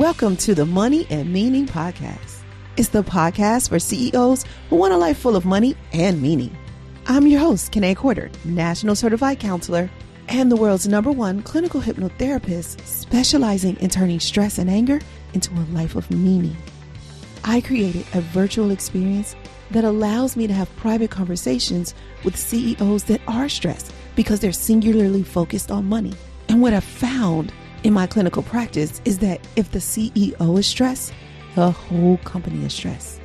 Welcome to the Money and Meaning Podcast. It's the podcast for CEOs who want a life full of money and meaning. I'm your host, Kanae Corder, National Certified Counselor and the world's #1 clinical hypnotherapist specializing in turning stress and anger into a life of meaning. I created a virtual experience that allows me to have private conversations with CEOs that are stressed because they're singularly focused on money. And what I've found in my clinical practice is that if the CEO is stressed, the whole company is stressed.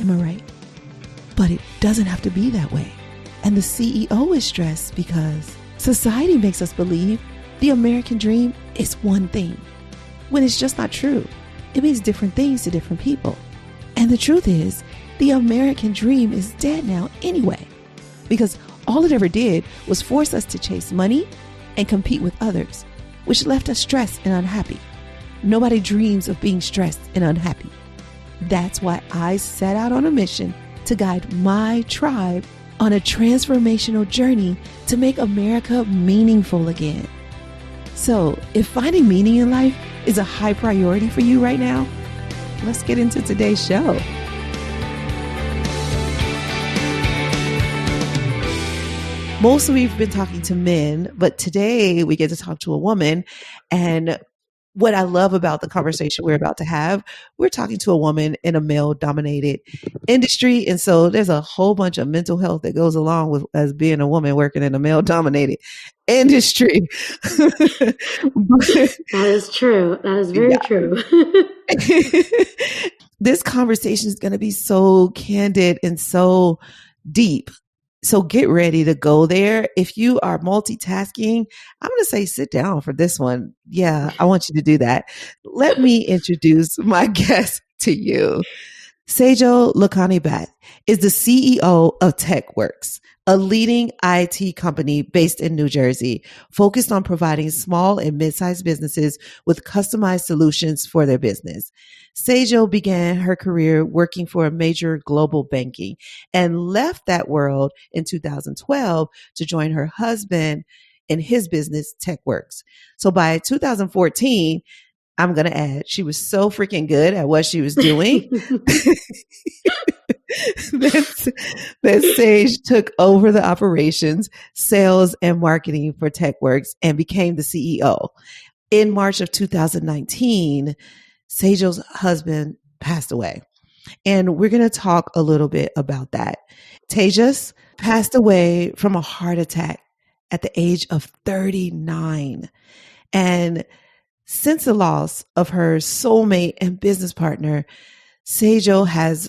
Am I right? But it doesn't have to be that way. And the CEO is stressed because society makes us believe the American dream is one thing, when it's just not true. It means different things to different people. And the truth is, the American dream is dead now anyway, because all it ever did was force us to chase money and compete with others, which left us stressed and unhappy. Nobody dreams of being stressed and unhappy. That's why I set out on a mission to guide my tribe on a transformational journey to make America meaningful again. So, if finding meaning in life is a high priority for you right now, let's get into today's show. Mostly we've been talking to men, but today we get to talk to a woman. And what I love about the conversation we're about to have, we're talking to a woman in a male-dominated industry. And so there's a whole bunch of mental health that goes along with as being a woman working in a male-dominated industry. That is true. That is very true. This conversation is going to be so candid and so deep. So get ready to go there. If you are multitasking, I'm going to say sit down for this one. Yeah, I want you to do that. Let me introduce my guest to you. Sejal Lahkani-Bhatt is the CEO of TechWorks, a leading IT company based in New Jersey, focused on providing small and mid-sized businesses with customized solutions for their business. Sejal began her career working for a major global banking and left that world in 2012 to join her husband in his business, TechWorks. So by 2014, I'm going to add, she was so freaking good at what she was doing that Sage took over the operations, sales, and marketing for TechWorks and became the CEO. In March of 2019, Sejal's husband passed away. And we're going to talk a little bit about that. Tejas passed away from a heart attack at the age of 39. And since the loss of her soulmate and business partner, Sejal has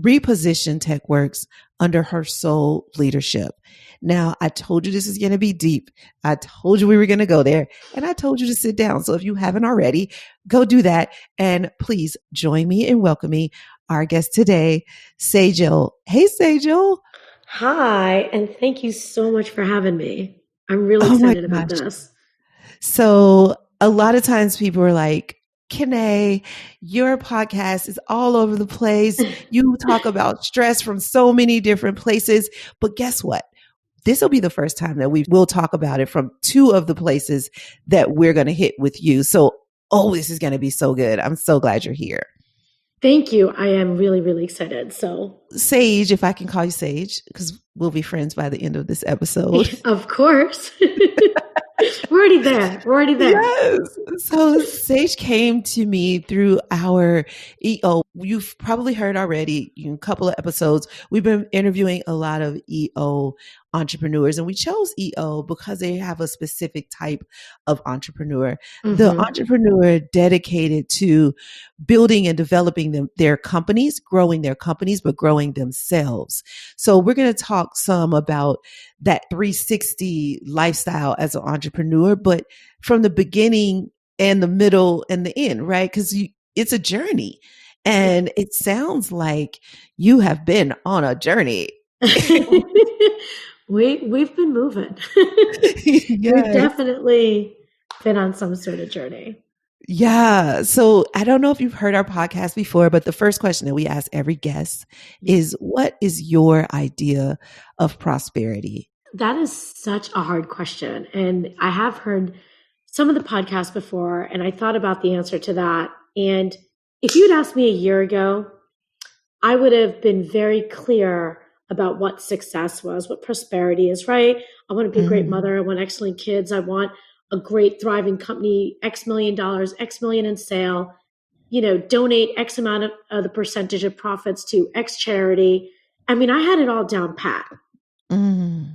repositioned TechWorks under her sole leadership. Now, I told you this is going to be deep. I told you we were going to go there, and I told you to sit down. So if you haven't already, go do that. And please join me in welcoming our guest today, Sejal. Hey, Sejal. Hi, and thank you so much for having me. I'm really excited about this. So a lot of times people are like, Kanae, your podcast is all over the place. You talk about stress from so many different places. But guess what? This will be the first time that we will talk about it from two of the places that we're going to hit with you. So, this is going to be so good. I'm so glad you're here. Thank you. I am really, really excited. So, Sage, if I can call you Sage, because we'll be friends by the end of this episode. Of course. We're already there. Yes. So Sage came to me through our EO. You've probably heard already in a couple of episodes. We've been interviewing a lot of EO entrepreneurs, and we chose EO because they have a specific type of entrepreneur. Mm-hmm. The entrepreneur dedicated to building and developing their companies, growing their companies, but growing themselves. So we're going to talk some about that 360 lifestyle as an entrepreneur, but from the beginning and the middle and the end, right? Because it's a journey. And it sounds like you have been on a journey. We've been moving. Yes. We've definitely been on some sort of journey. Yeah. So I don't know if you've heard our podcast before, but the first question that we ask every guest is, what is your idea of prosperity? That is such a hard question. And I have heard some of the podcasts before, and I thought about the answer to that, And if you'd asked me a year ago, I would have been very clear about what success was, what prosperity is, right? I want to be a great mother. I want excellent kids. I want a great thriving company, X million dollars, X million in sale, donate X amount of the percentage of profits to X charity. I mean, I had it all down pat.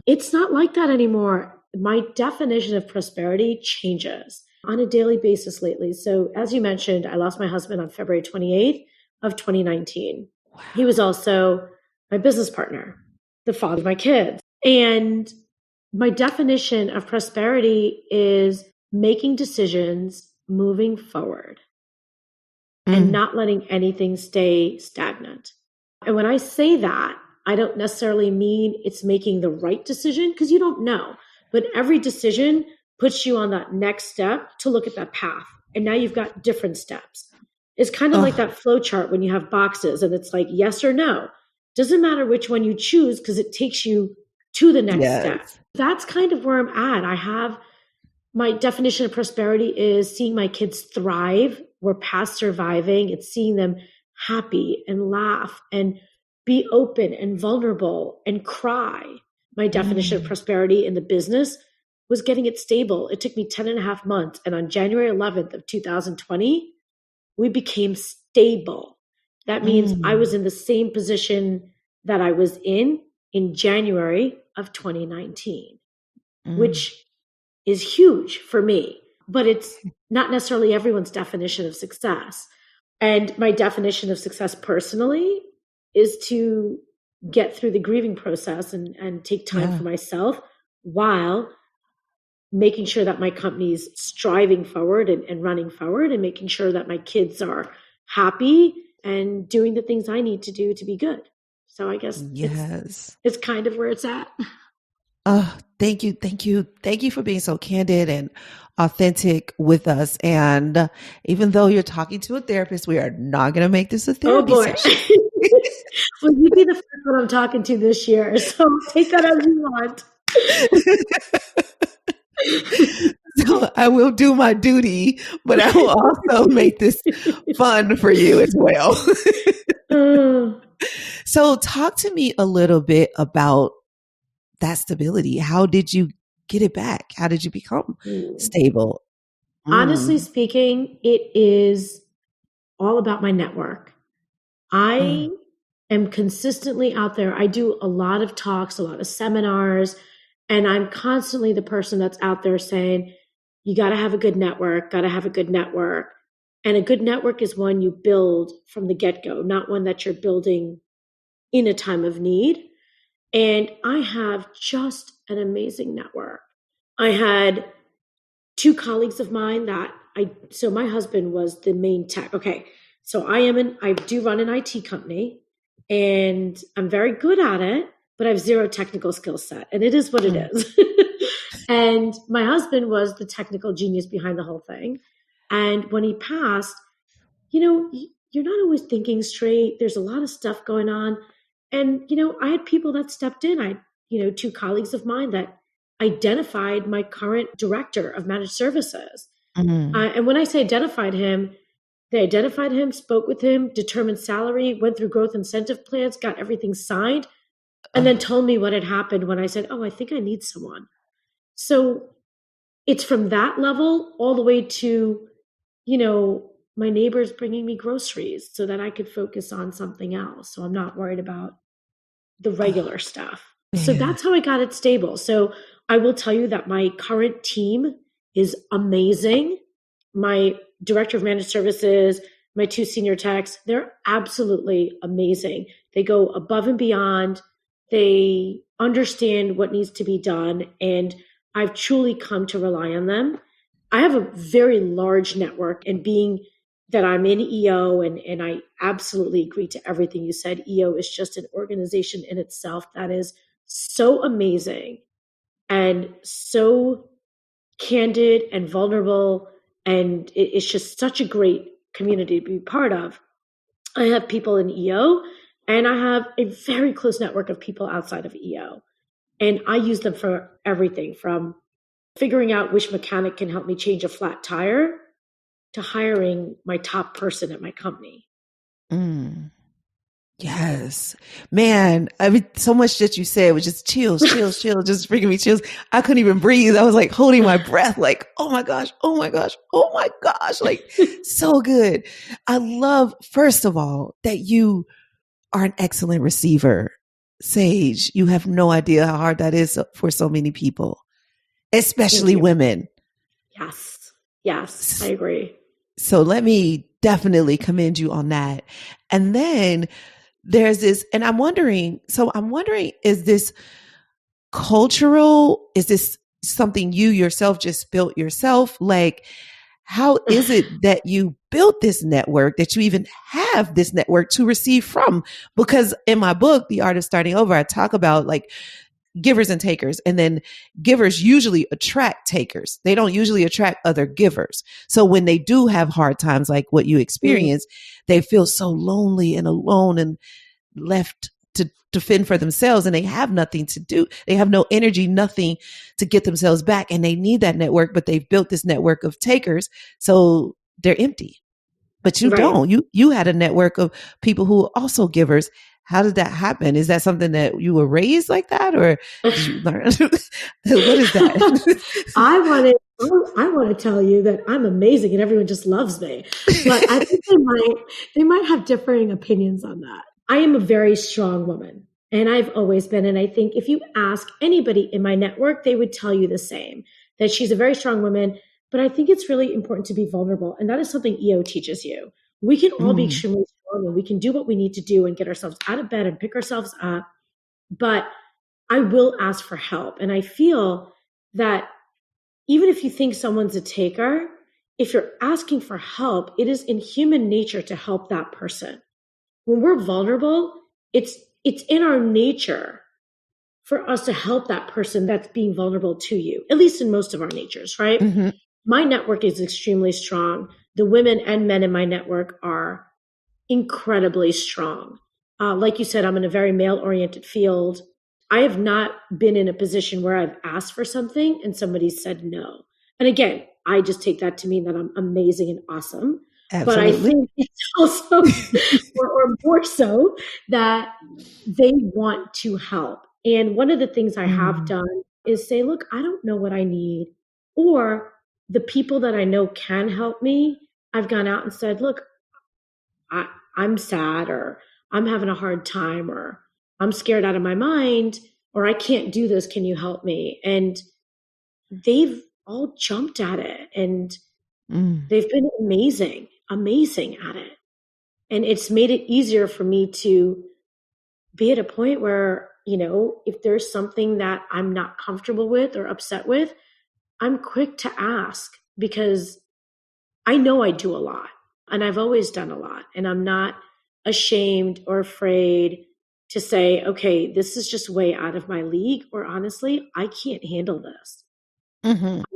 It's not like that anymore. My definition of prosperity changes on a daily basis lately. So as you mentioned, I lost my husband on February 28th of 2019. Wow. He was also my business partner, the father of my kids. And my definition of prosperity is making decisions, moving forward, and not letting anything stay stagnant. And when I say that, I don't necessarily mean it's making the right decision, because you don't know. But every decision puts you on that next step to look at that path. And now you've got different steps. It's kind of like that flow chart when you have boxes and it's like yes or no. Doesn't matter which one you choose because it takes you to the next step. That's kind of where I'm at. I have my definition of prosperity is seeing my kids thrive. We're past surviving. It's seeing them happy and laugh and be open and vulnerable and cry. My definition of prosperity in the business was getting it stable. It took me 10 and a half months. And on January 11th of 2020, we became stable. That means I was in the same position that I was in January of 2019, which is huge for me, but it's not necessarily everyone's definition of success. And my definition of success personally is to get through the grieving process and take time for myself while making sure that my company's striving forward and running forward and making sure that my kids are happy and doing the things I need to do to be good. So I guess it's kind of where it's at. Thank you. Thank you. Thank you for being so candid and authentic with us. And even though you're talking to a therapist, we are not going to make this a therapy session. Well, you'd be the first one I'm talking to this year, so take that as you want. So I will do my duty, but I will also make this fun for you as well. So talk to me a little bit about that stability. How did you get it back? How did you become stable? Honestly speaking, it is all about my network. I am consistently out there. I do a lot of talks, a lot of seminars, and I'm constantly the person that's out there saying, you got to have a good network, got to have a good network. And a good network is one you build from the get-go, not one that you're building in a time of need. And I have just an amazing network. I had two colleagues of mine so my husband was the main tech. Okay. So I do run an IT company and I'm very good at it, but I have zero technical skill set and it is what it is. And my husband was the technical genius behind the whole thing. And when he passed, you're not always thinking straight. There's a lot of stuff going on. And, I had people that stepped in. Two colleagues of mine that identified my current director of managed services. And when I say identified him, they identified him, spoke with him, determined salary, went through growth incentive plans, got everything signed, and then told me what had happened when I said, I think I need someone. So it's from that level all the way to, my neighbors bringing me groceries so that I could focus on something else. So I'm not worried about the regular stuff. So that's how I got it stable. So I will tell you that my current team is amazing. My director of managed services, my two senior techs, they're absolutely amazing. They go above and beyond. They understand what needs to be done. And I've truly come to rely on them. I have a very large network, and being that I'm in EO, and I absolutely agree to everything you said. EO is just an organization in itself that is so amazing and so candid and vulnerable. And it's just such a great community to be part of. I have people in EO, and I have a very close network of people outside of EO. And I use them for everything from figuring out which mechanic can help me change a flat tire to hiring my top person at my company. Mm. Yes, man. I mean, so much that you said was just chills, just bringing me chills. I couldn't even breathe. I was like holding my breath, like, oh my gosh, oh my gosh, oh my gosh. Like, so good. I love, first of all, that you are an excellent receiver. Sage, you have no idea how hard that is for so many people, especially women. Yes, I agree. So let me definitely commend you on that. And then there's this, and I'm wondering, is this cultural? Is this something you yourself just built yourself? Like, how is it that you built this network, that you even have this network to receive from? Because in my book, The Art of Starting Over, I talk about like givers and takers, and then givers usually attract takers. They don't usually attract other givers. So when they do have hard times, like what you experience, they feel so lonely and alone and left to fend for themselves, and they have nothing to do. They have no energy, nothing to get themselves back. And they need that network, but they've built this network of takers. So they're empty, but you don't, you had a network of people who are also givers. How did that happen? Is that something that you were raised like that, or did you learn? What is that? I want to tell you that I'm amazing and everyone just loves me, but I think they might have differing opinions on that. I am a very strong woman, and I've always been. And I think if you ask anybody in my network, they would tell you the same, that she's a very strong woman. But I think it's really important to be vulnerable. And that is something EO teaches you. We can all be extremely strong, and we can do what we need to do and get ourselves out of bed and pick ourselves up. But I will ask for help. And I feel that even if you think someone's a taker, if you're asking for help, it is in human nature to help that person. When we're vulnerable, it's in our nature for us to help that person that's being vulnerable to you, at least in most of our natures, right? Mm-hmm. My network is extremely strong. The women and men in my network are incredibly strong. Like you said, I'm in a very male-oriented field. I have not been in a position where I've asked for something and somebody said no. And again, I just take that to mean that I'm amazing and awesome. Absolutely. But I think it's also, or more so, that they want to help. And one of the things I have done is say, look, I don't know what I need. Or the people that I know can help me, I've gone out and said, look, I'm sad, or I'm having a hard time, or I'm scared out of my mind, or I can't do this. Can you help me? And they've all jumped at it, and they've been amazing at it. And it's made it easier for me to be at a point where, you know, if there's something that I'm not comfortable with or upset with, I'm quick to ask, because I know I do a lot, and I've always done a lot, and I'm not ashamed or afraid to say, okay, this is just way out of my league, or honestly, I can't handle this.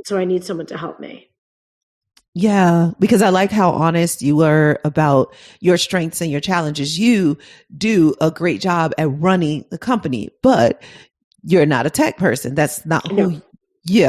So I need someone to help me. Yeah, because I like how honest you were about your strengths and your challenges. You do a great job at running the company, but you're not a tech person. That's not who you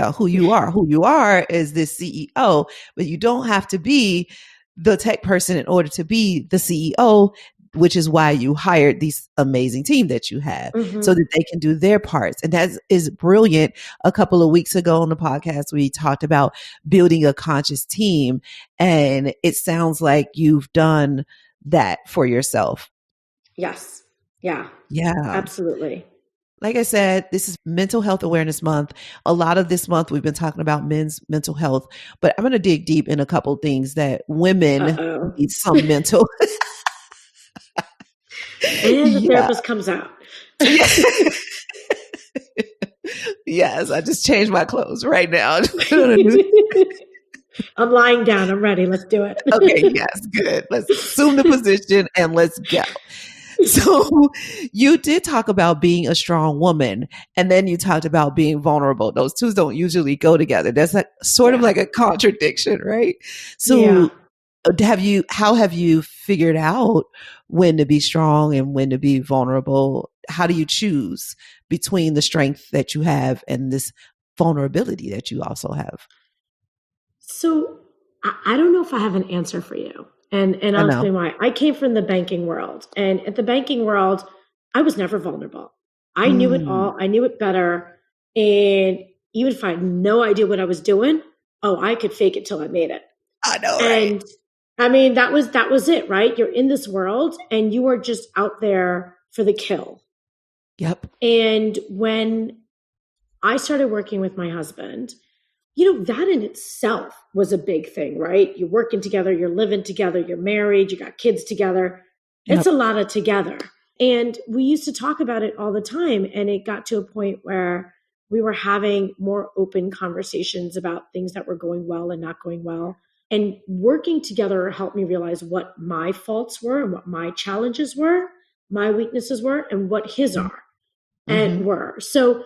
are. Who you are is this CEO, but you don't have to be the tech person in order to be the CEO, which is why you hired this amazing team that you have so that they can do their parts. And that is brilliant. A couple of weeks ago on the podcast, we talked about building a conscious team, and it sounds like you've done that for yourself. Yes. Yeah. Absolutely. Like I said, this is Mental Health Awareness Month. A lot of this month, we've been talking about men's mental health, but I'm going to dig deep in a couple of things that women need some mental. And the therapist comes out. Yes, I just changed my clothes right now. I'm lying down. I'm ready. Let's do it. Okay, yes, good. Let's assume the position and let's go. So you did talk about being a strong woman, and then you talked about being vulnerable. Those two don't usually go together. That's like sort of like a contradiction, right? So how have you figured out when to be strong and when to be vulnerable? How do you choose between the strength that you have and this vulnerability that you also have? So I don't know if I have an answer for you. And I I'll know. explain why. I came from the banking world. And at the banking world, I was never vulnerable. I knew it Mm, all. I knew it better. And even if I had no idea what I was doing, oh, I could fake it till I made it. I know, right? And I mean, that was it, right? You're in this world and you are just out there for the kill. Yep. And when I started working with my husband, that in itself was a big thing, right? You're working together, you're living together, you're married, you got kids together. It's Yep. a lot of together. And we used to talk about it all the time. And it got to a point where we were having more open conversations about things that were going well and not going well. And working together helped me realize what my faults were and what my challenges were, my weaknesses were, and what his are Mm-hmm. and were. So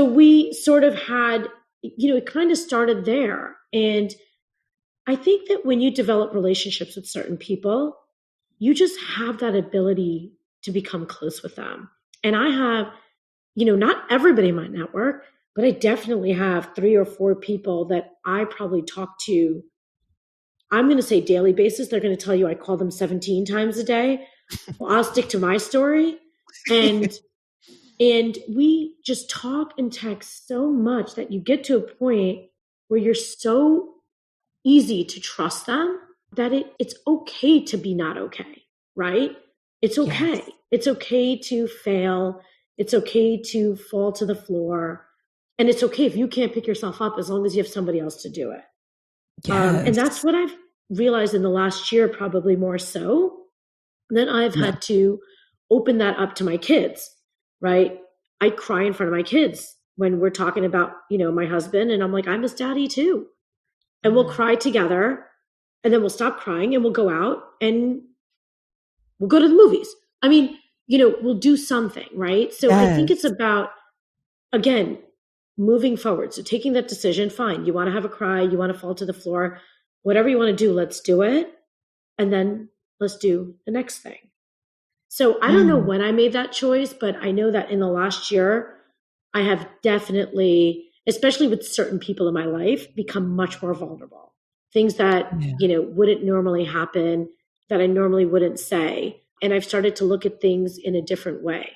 we sort of had, it kind of started there. And I think that when you develop relationships with certain people, you just have that ability to become close with them. And I have, not everybody in my network, but I definitely have 3 or 4 people that I probably talk to. I'm going to say daily basis. They're going to tell you I call them 17 times a day. Well, I'll stick to my story. And we just talk and text so much that you get to a point where you're so easy to trust them that it's okay to be not okay, right? It's okay. Yes. It's okay to fail. It's okay to fall to the floor. And it's okay if you can't pick yourself up as long as you have somebody else to do it. And that's Yes. what I've realized in the last year, probably more so. Then I've Yeah. had to open that up to my kids, right? I cry in front of my kids when we're talking about, my husband, and I'm like, I miss daddy too. And we'll cry together, and then we'll stop crying and we'll go out and we'll go to the movies. I mean, we'll do something, right? So I think it's Yes. about, again, moving forward. So taking that decision, fine. You want to have a cry, you want to fall to the floor, whatever you want to do, let's do it. And then let's do the next thing. So I don't know Mm. when I made that choice, but I know that in the last year, I have definitely, especially with certain people in my life, become much more vulnerable. Things that, Yeah. wouldn't normally happen, that I normally wouldn't say. And I've started to look at things in a different way.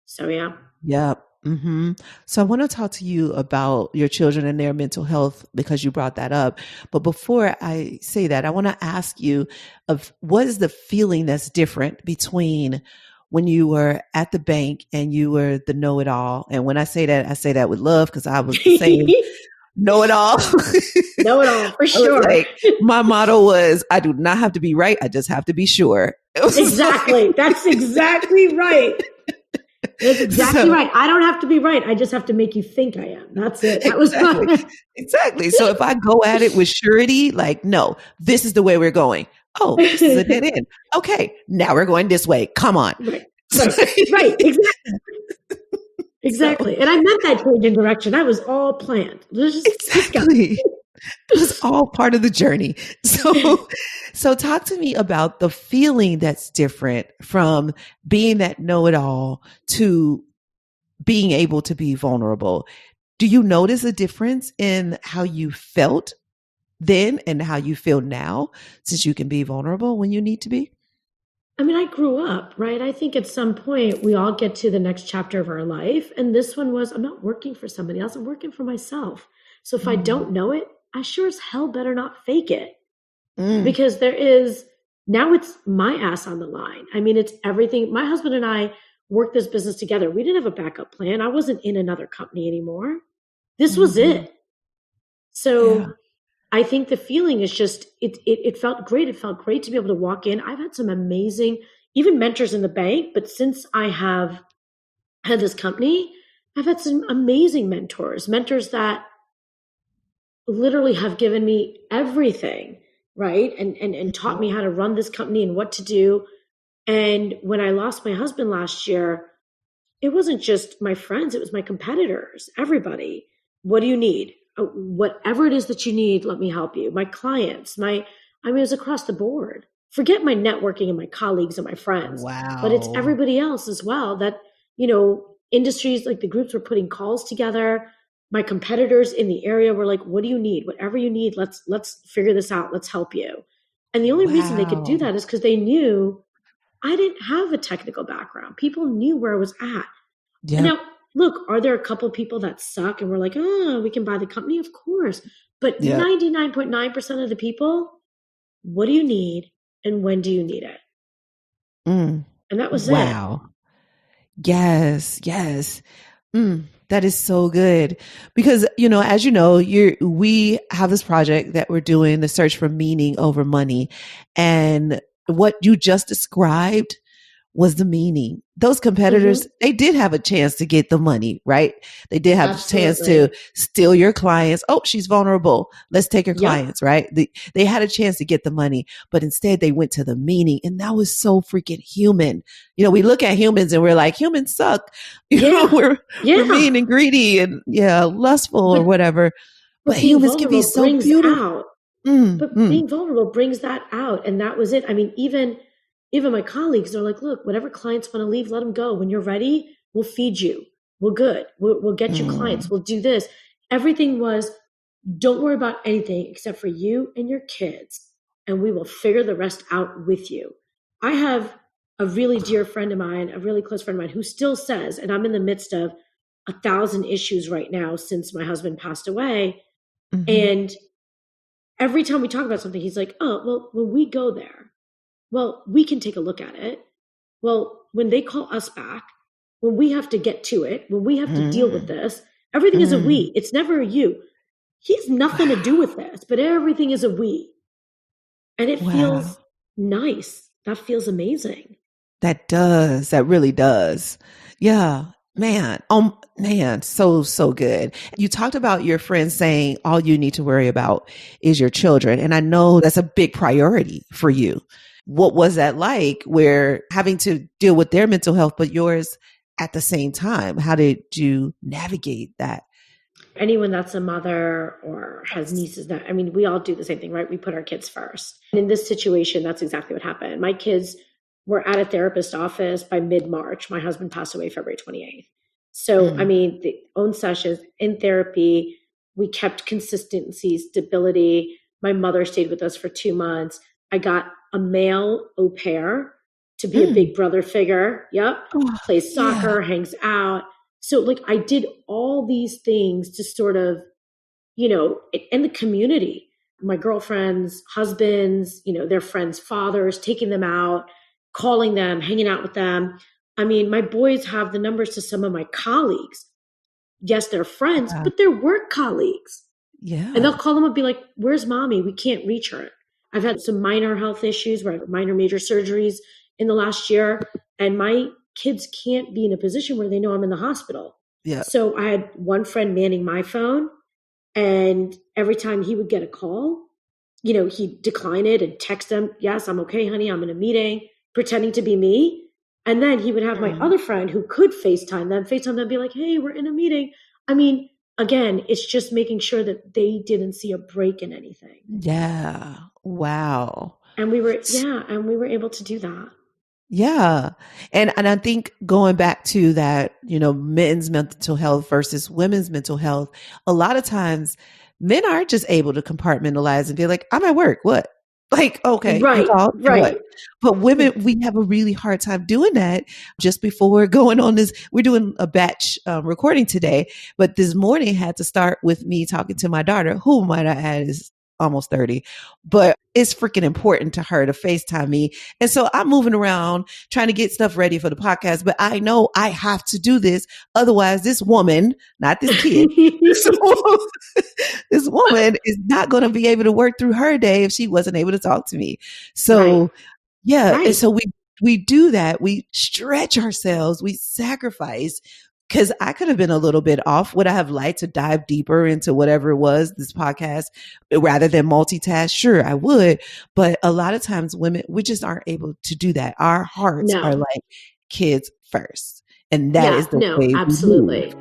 So, yeah. Yep. Hmm. So I want to talk to you about your children and their mental health because you brought that up. But before I say that, I want to ask you of what is the feeling that's different between when you were at the bank and you were the know-it-all. And when I say that with love because I was the same know-it-all. Know it all, for I was sure. like, my motto was, I do not have to be right. I just have to be sure. It was Exactly. like, That's exactly right. That's exactly so right. I don't have to be right. I just have to make you think I am. That's it. That was exactly. my Exactly. So if I go at it with surety, like, no, this is the way we're going. Oh, this is a dead end. Okay. Now we're going this way. Come on. right, right. Exactly. So Exactly. And I meant that change in direction. That was all planned. Just go. exactly. It was all part of the journey. So talk to me about the feeling that's different from being that know-it-all to being able to be vulnerable. Do you notice a difference in how you felt then and how you feel now since you can be vulnerable when you need to be? I mean, I grew up, right? I think at some point we all get to the next chapter of our life. And this one was, I'm not working for somebody else. I'm working for myself. So if I Mm, don't know it, I sure as hell better not fake it. mm, Because now it's my ass on the line. I mean, it's everything. My husband and I worked this business together. We didn't have a backup plan. I wasn't in another company anymore. This was mhm. it. Yeah. So I think the feeling is just, it felt great. It felt great to be able to walk in. I've had some amazing, even mentors in the bank, but since I have had this company, I've had some amazing mentors that literally have given me everything, right? And taught me how to run this company and what to do. And when I lost my husband last year, it wasn't just my friends, it was my competitors, everybody. What do you need? Whatever it is that you need, let me help you. My clients, it was across the board. Forget my networking and my colleagues and my friends, but it's Wow. everybody else as well that, industries like the groups were putting calls together. My competitors in the area were like, what do you need? Whatever you need, let's figure this out. Let's help you. And the only reason they could do that is because they knew I didn't have a technical background. People knew where I was at. Yep. And now, look, are there a couple people that suck and we're like, oh, we can buy the company? Of course. But 99.9% of the people, what do you need and when do you need it? And that was it. Wow. Yes. That is so good because, as you know, we have this project that we're doing, the search for meaning over money. And what you just described was the meaning. Those competitors, they did have a chance to get the money, right? They did have a chance to steal your clients. Oh, she's vulnerable. Let's take her clients, right? They had a chance to get the money, but instead they went to the meaning. And that was so freaking human. We look at humans and we're like, humans suck. We're mean and greedy and lustful or whatever. But humans can be so beautiful. But being vulnerable brings that out. And that was it. I mean, even my colleagues are like, look, whatever clients want to leave, let them go. When you're ready, we'll feed you. We're good. We'll get you clients. We'll do this. Everything was, don't worry about anything except for you and your kids. And we will figure the rest out with you. I have a really dear friend of mine, a really close friend of mine who still says, and I'm in the midst of 1,000 issues right now since my husband passed away. And every time we talk about something, he's like, oh, well, when we go there, well, we can take a look at it. Well, when they call us back, when we have to get to it, when we have to deal with this, everything is a we. It's never a you. He has nothing to do with this, but everything is a we. And it feels nice. That feels amazing. That does. That really does. Yeah. Man. Man. So good. You talked about your friends saying all you need to worry about is your children. And I know that's a big priority for you. What was that like where having to deal with their mental health, but yours at the same time? How did you navigate that? Anyone that's a mother or has nieces we all do the same thing, right? We put our kids first. And in this situation, that's exactly what happened. My kids were at a therapist's office by mid-March. My husband passed away February 28th. So, the own sessions in therapy, we kept consistency, stability. My mother stayed with us for 2 months. I got a male au pair to be a big brother figure. Plays soccer, hangs out. So I did all these things to sort of, in the community, my girlfriends, husbands, their friends' fathers, taking them out, calling them, hanging out with them. My boys have the numbers to some of my colleagues. Yes, they're friends, but they're work colleagues. Yeah. And they'll call them and be like, where's mommy? We can't reach her. I've had some minor health issues where I have minor major surgeries in the last year, and my kids can't be in a position where they know I'm in the hospital. Yeah. So I had one friend manning my phone, and every time he would get a call, he'd decline it and text them, yes, I'm okay, honey, I'm in a meeting, pretending to be me. And then he would have my other friend who could FaceTime them and be like, hey, we're in a meeting. Again, it's just making sure that they didn't see a break in anything. Yeah. Wow. And we were able to do that. Yeah. And I think going back to that, men's mental health versus women's mental health, a lot of times men are just able to compartmentalize and be like, I'm at work. What? Okay. Right. What? But women, we have a really hard time doing that. Just before going on this, we're doing a batch recording today, but this morning had to start with me talking to my daughter, who might I add is almost 30, but it's freaking important to her to FaceTime me. And so I'm moving around trying to get stuff ready for the podcast, but I know I have to do this. Otherwise, this woman, not this kid, this woman is not going to be able to work through her day if she wasn't able to talk to me. So and so we do that. We stretch ourselves, we sacrifice. Because I could have been a little bit off. Would I have liked to dive deeper into whatever it was, this podcast, rather than multitask? Sure, I would. But a lot of times women, we just aren't able to do that. Our hearts are like kids first. And that is the way absolutely.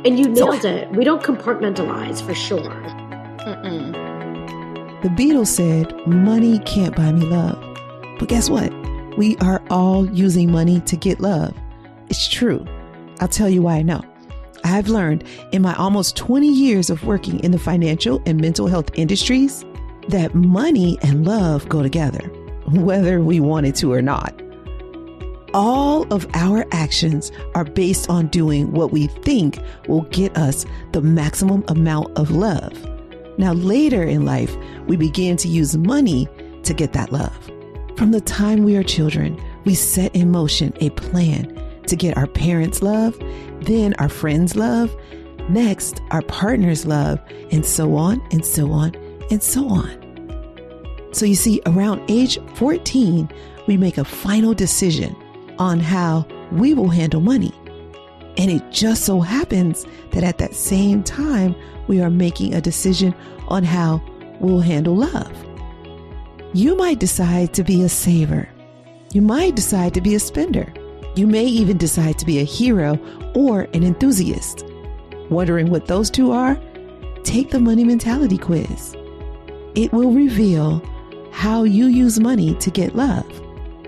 And you nailed it. We don't compartmentalize for sure. The Beatles said, money can't buy me love. But guess what? We are all using money to get love. It's true. I'll tell you why I know. I've learned in my almost 20 years of working in the financial and mental health industries that money and love go together, whether we wanted to or not. All of our actions are based on doing what we think will get us the maximum amount of love. Now, later in life, we begin to use money to get that love. From the time we are children, we set in motion a plan to get our parents' love, then our friends' love, next our partner's love, and so on and so on and so on. So you see, around age 14, we make a final decision on how we will handle money. And it just so happens that at that same time, we are making a decision on how we'll handle love. You might decide to be a saver. You might decide to be a spender. You may even decide to be a hero or an enthusiast. Wondering what those two are? Take the money mentality quiz. It will reveal how you use money to get love.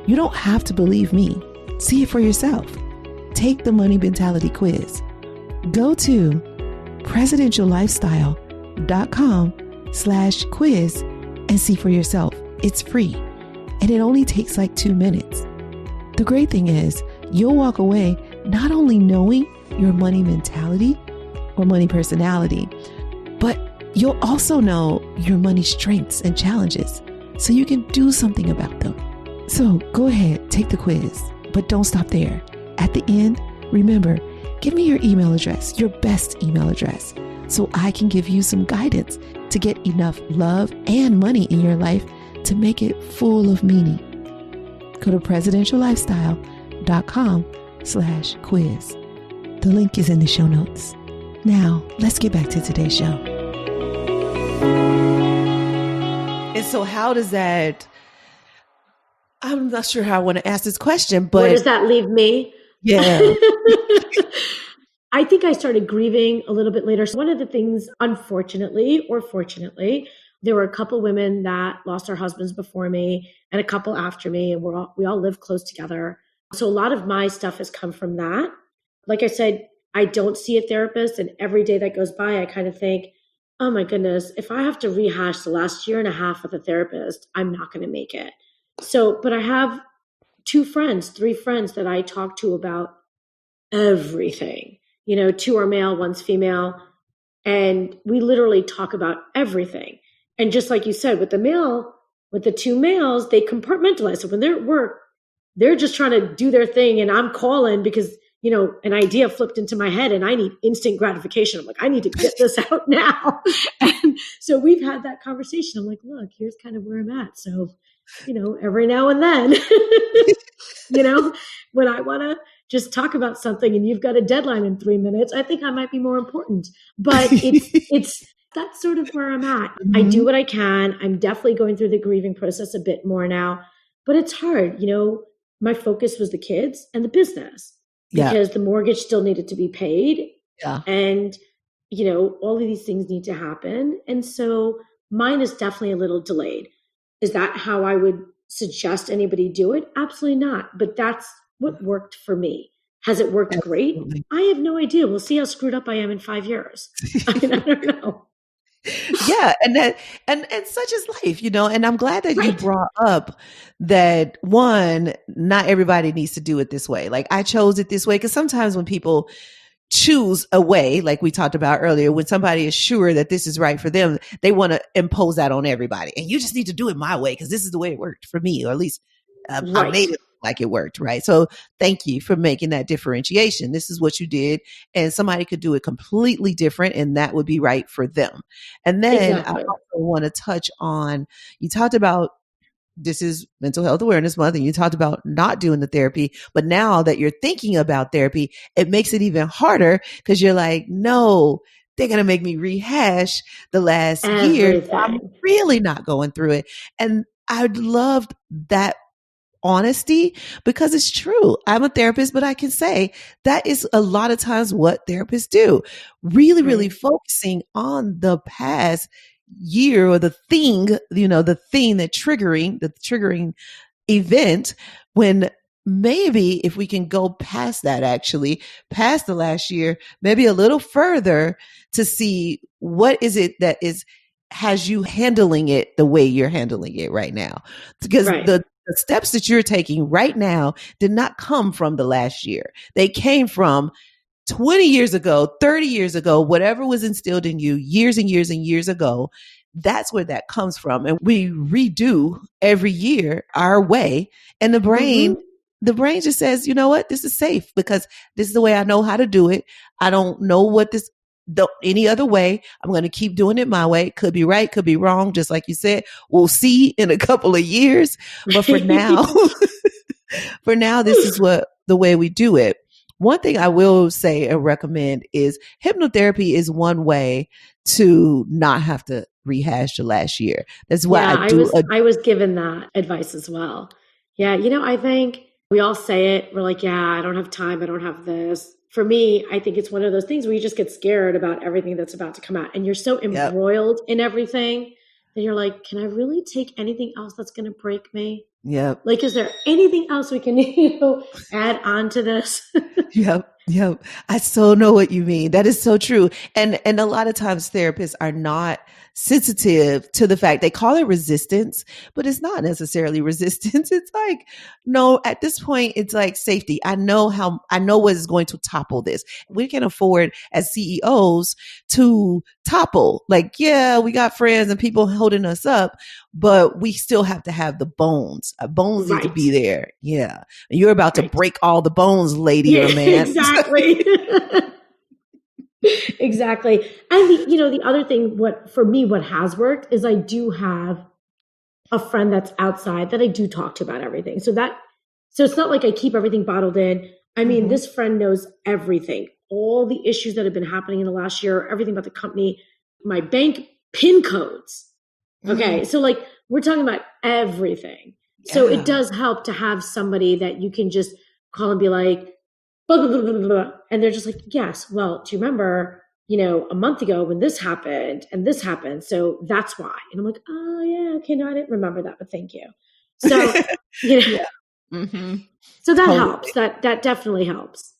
You don't have to believe me. See it for yourself. Take the money mentality quiz. Go to presidentiallifestyle.com/quiz and see for yourself. It's free and it only takes like 2 minutes. The great thing is you'll walk away not only knowing your money mentality or money personality, but you'll also know your money strengths and challenges so you can do something about them. So go ahead, take the quiz, but don't stop there. At the end, remember, give me your email address, your best email address, so I can give you some guidance to get enough love and money in your life to make it full of meaning. Go to presidentiallifestyle.com/quiz. The link is in the show notes. Now, let's get back to today's show. And so how does that, I'm not sure how I want to ask this question, but where does that leave me? Yeah. I think I started grieving a little bit later. So one of the things, unfortunately or fortunately, there were a couple women that lost their husbands before me and a couple after me, and we all live close together. So a lot of my stuff has come from that. Like I said, I don't see a therapist, and every day that goes by, I kind of think, oh my goodness, if I have to rehash the last year and a half with a therapist, I'm not going to make it. So, but I have 3 friends that I talk to about everything. 2 are male, 1's female. And we literally talk about everything. And just like you said, with the 2 males, they compartmentalize. So when they're at work, they're just trying to do their thing. And I'm calling because, an idea flipped into my head and I need instant gratification. I'm like, I need to get this out now. And so we've had that conversation. I'm like, look, here's kind of where I'm at. So, every now and then, when I want to just talk about something and you've got a deadline in 3 minutes, I think I might be more important. But that's sort of where I'm at. Mm-hmm. I do what I can. I'm definitely going through the grieving process a bit more now, but it's hard. My focus was the kids and the business because the mortgage still needed to be paid. Yeah. And, all of these things need to happen. And so mine is definitely a little delayed. Is that how I would suggest anybody do it? Absolutely not. But that's what worked for me. Has it worked great? I have no idea. We'll see how screwed up I am in 5 years. I don't know. Yeah. And such is life, and I'm glad that you brought up that one, not everybody needs to do it this way. Like I chose it this way because sometimes when people choose a way, like we talked about earlier, when somebody is sure that this is right for them, they want to impose that on everybody. And you just need to do it my way because this is the way it worked for me, or at least I made it like it worked, right? So thank you for making that differentiation. This is what you did, and somebody could do it completely different, and that would be right for them. And then I also want to touch on, you talked about this is Mental Health Awareness Month, and you talked about not doing the therapy, but now that you're thinking about therapy, it makes it even harder because you're like, no, they're going to make me rehash the last year. I'm really not going through it. And I loved that honesty because it's true. I'm a therapist, but I can say that is a lot of times what therapists do. Really, really focusing on the past year or the thing, the thing that the triggering event when maybe if we can go past that, actually past the last year, maybe a little further to see what is it that has you handling it the way you're handling it right now. Because Right. the steps that you're taking right now did not come from the last year. They came from 20 years ago, 30 years ago, whatever was instilled in you years and years and years ago. That's where that comes from. And we redo every year our way. And the brain just says, you know what? This is safe because this is the way I know how to do it. I don't know what any other way. I'm going to keep doing it my way. Could be right, could be wrong. Just like you said, we'll see in a couple of years. But for now, this is the way we do it. One thing I will say and recommend is hypnotherapy is one way to not have to rehash the last year. That's why I was given that advice as well. Yeah. I think we all say it. We're like, yeah, I don't have time. I don't have this. For me, I think it's one of those things where you just get scared about everything that's about to come out. And you're so embroiled in everything that you're like, can I really take anything else that's going to break me? Yep. Like, is there anything else we can add on to this? Yep. I so know what you mean. That is so true. And a lot of times therapists are not sensitive to the fact they call it resistance, but it's not necessarily resistance. It's like, no, at this point, it's like safety. I know what is going to topple this. We can afford as CEOs to topple. Like, yeah, we got friends and people holding us up, but we still have to have the bones. Bones need to be there. Yeah. And you're about to break all the bones, lady or man. Exactly. Exactly. And the other thing, what has worked is I do have a friend that's outside that I do talk to about everything. So it's not like I keep everything bottled in. I mean, this friend knows everything, all the issues that have been happening in the last year, everything about the company, my bank PIN codes. Okay. So like we're talking about everything. Yeah. So it does help to have somebody that you can just call and be like, blah, blah, blah, blah, blah. And they're just like, yes, well, do you remember, a month ago when this happened and this happened? So that's why. And I'm like, oh yeah, okay, no, I didn't remember that, but thank you. So, so that helps. That definitely helps.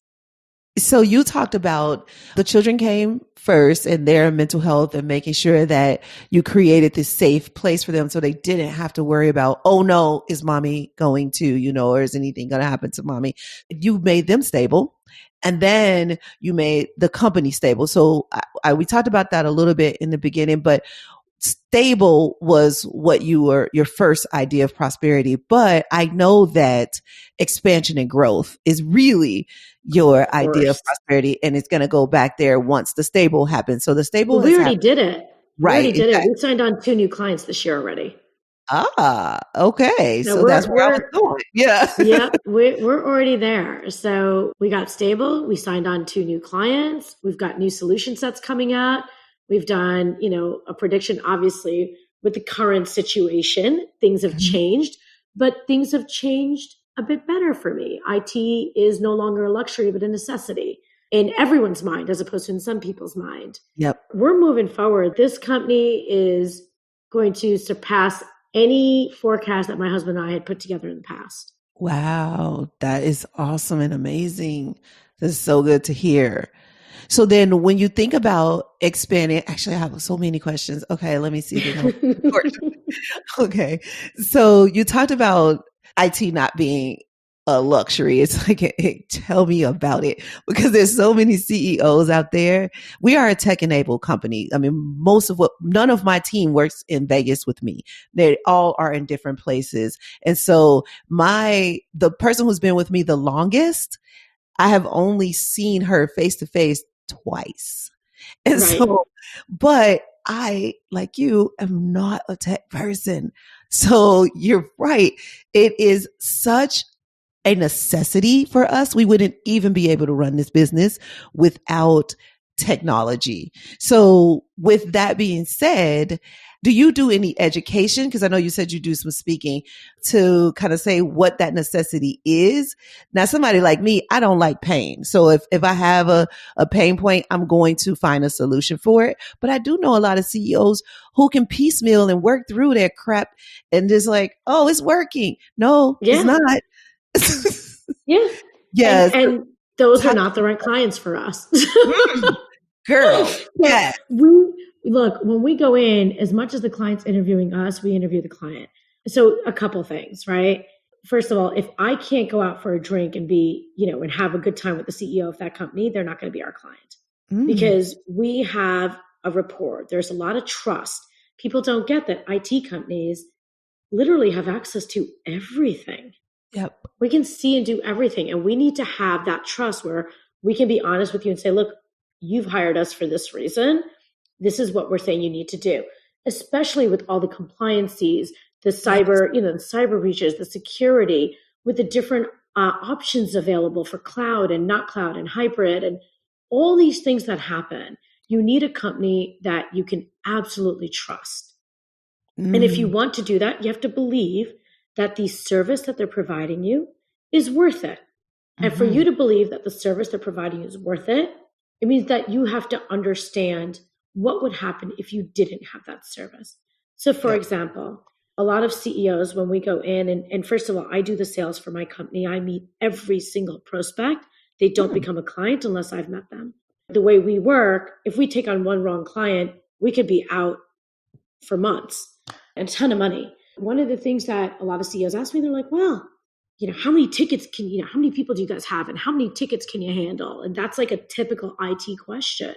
So you talked about the children came first and their mental health and making sure that you created this safe place for them so they didn't have to worry about, oh no, is mommy going to, or is anything going to happen to mommy? You made them stable and then you made the company stable. So we talked about that a little bit in the beginning, but stable was what your first idea of prosperity. But I know that expansion and growth is really your idea of prosperity. And it's going to go back there once the stable happens. So the stable, we already did it. Right. We already did it. We signed on 2 new clients this year already. Ah, okay. So that's where I was going. Yeah. Yeah. We're already there. So we got stable. We signed on 2 new clients. We've got new solution sets coming out. We've done, a prediction, obviously, with the current situation. Things have changed, but things have changed a bit better for me. IT is no longer a luxury, but a necessity in everyone's mind, as opposed to in some people's mind. Yep. We're moving forward. This company is going to surpass any forecast that my husband and I had put together in the past. Wow. That is awesome and amazing. This is so good to hear. So then when you think about expanding, actually I have so many questions. Okay, let me see. Okay. So you talked about IT not being a luxury. It's like, tell me about it, because there's so many CEOs out there. We are a tech-enabled company. I mean, none of my team works in Vegas with me. They all are in different places. And so the person who's been with me the longest, I have only seen her face to face twice. And so, but I, like you, am not a tech person. So you're right. It is such a necessity for us. We wouldn't even be able to run this business without technology. So with that being said, do you do any education? Because I know you said you do some speaking to kind of say what that necessity is. Now, somebody like me, I don't like pain. So if I have a pain point, I'm going to find a solution for it. But I do know a lot of CEOs who can piecemeal and work through their crap and just like, oh, it's working. No, it's not. Yeah. Yes. And those are Talk, not the right clients for us. girl. Yeah. Look, when we go in, as much as the client's interviewing us, we interview the client. So a couple things, right? First of all, if I can't go out for a drink and be, and have a good time with the CEO of that company, they're not going to be our client because we have a rapport. There's a lot of trust. People don't get that IT companies literally have access to everything. Yep. We can see and do everything. And we need to have that trust where we can be honest with you and say, look, you've hired us for this reason. This is what we're saying you need to do, especially with all the compliances, the cyber, the cyber breaches, the security, with the different options available for cloud and not cloud and hybrid and all these things that happen. You need a company that you can absolutely trust. And if you want to do that, you have to believe that the service that they're providing you is worth it. And for you to believe that the service they're providing you is worth it, it means that you have to understand what would happen if you didn't have that service. So for example, a lot of CEOs, when we go in, and first of all, I do the sales for my company. I meet every single prospect. They don't become a client unless I've met them. The way we work, if we take on one wrong client, we could be out for months and a ton of money. One of the things that a lot of CEOs ask me, they're like, well, how many tickets how many people do you guys have and how many tickets can you handle? And that's like a typical IT question.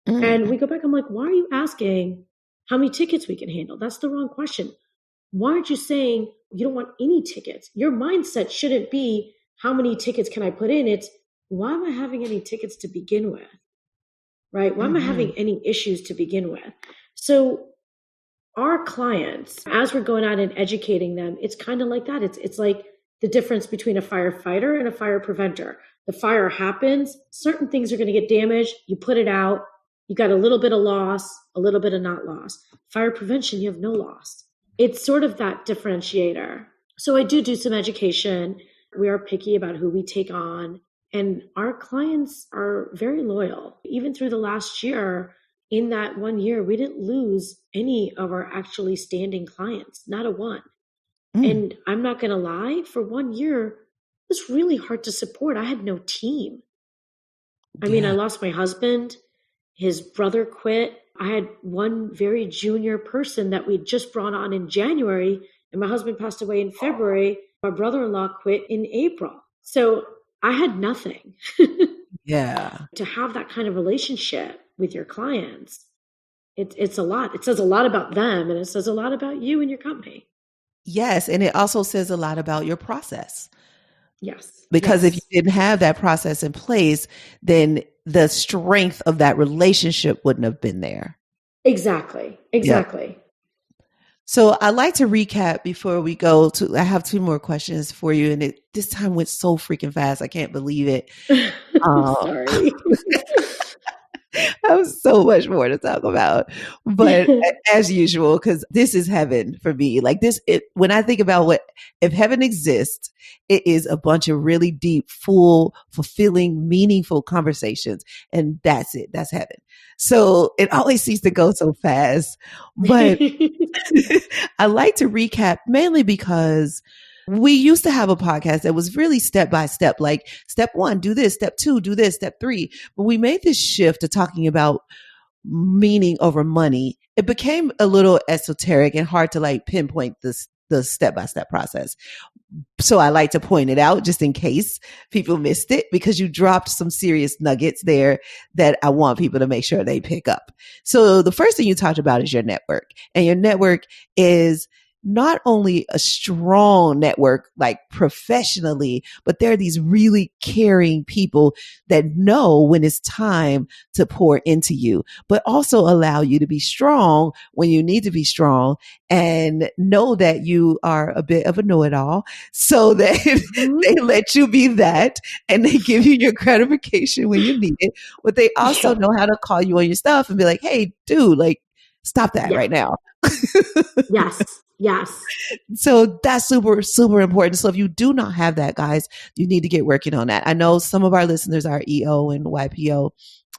And we go back, I'm like, why are you asking how many tickets we can handle? That's the wrong question. Why aren't you saying you don't want any tickets? Your mindset shouldn't be how many tickets can I put in? It's why am I having any tickets to begin with? Right? Why am I having any issues to begin with? So our clients, as we're going out and educating them, it's kind of like that. It's like the difference between a firefighter and a fire preventer. The fire happens, certain things are going to get damaged, you put it out, you got a little bit of loss, a little bit of not loss. Fire prevention, you have no loss. It's sort of that differentiator. So I do some education. We are picky about who we take on. And our clients are very loyal. Even through the last year, in that 1 year, we didn't lose any of our actually standing clients, not a one. And I'm not going to lie, for 1 year, it was really hard to support. I had no team. I mean, I lost my husband. His brother quit. I had one very junior person that we just brought on in January, and my husband passed away in February. My brother-in-law quit in April. So I had nothing. To have that kind of relationship with your clients, it's a lot. It says a lot about them, and it says a lot about you and your company. Yes. And it also says a lot about your process. Yes. Because if you didn't have that process in place, then the strength of that relationship wouldn't have been there. Exactly. Yep. So I'd like to recap before we go to, I have two more questions for you. And this time went so freaking fast. I can't believe it. Sorry. I have so much more to talk about, but as usual, because this is heaven for me. Like this, when I think about if heaven exists, it is a bunch of really deep, full, fulfilling, meaningful conversations. And that's it. That's heaven. So it always seems to go so fast, but I like to recap mainly because we used to have a podcast that was really step by step, like step 1, do this, step 2, do this, step 3. But we made this shift to talking about meaning over money. It became a little esoteric and hard to like pinpoint the step by step process. So I like to point it out just in case people missed it, because you dropped some serious nuggets there that I want people to make sure they pick up. So the first thing you talked about is your network, and your network is not only a strong network, like professionally, but there are these really caring people that know when it's time to pour into you, but also allow you to be strong when you need to be strong, and know that you are a bit of a know-it-all, so that they let you be that, and they give you your gratification when you need it, but they also know how to call you on your stuff and be like, hey, dude, like, stop that right now. Yes. So that's super, super important. So if you do not have that, guys, you need to get working on that. I know some of our listeners are EO and YPO,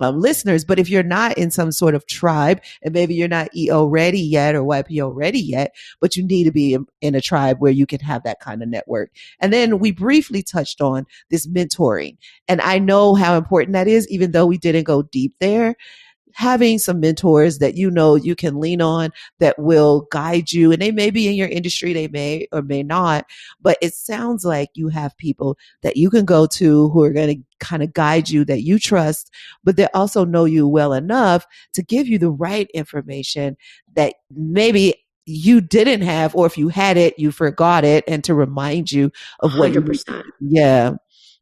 listeners. But if you're not in some sort of tribe, and maybe you're not EO ready yet or YPO ready yet, but you need to be in a tribe where you can have that kind of network. And then we briefly touched on this mentoring. And I know how important that is, even though we didn't go deep there. Having some mentors that you know you can lean on that will guide you, and they may be in your industry, they may or may not, but it sounds like you have people that you can go to who are going to kind of guide you, that you trust, but they also know you well enough to give you the right information that maybe you didn't have, or if you had it, you forgot it, and to remind you of what 100%. Yeah.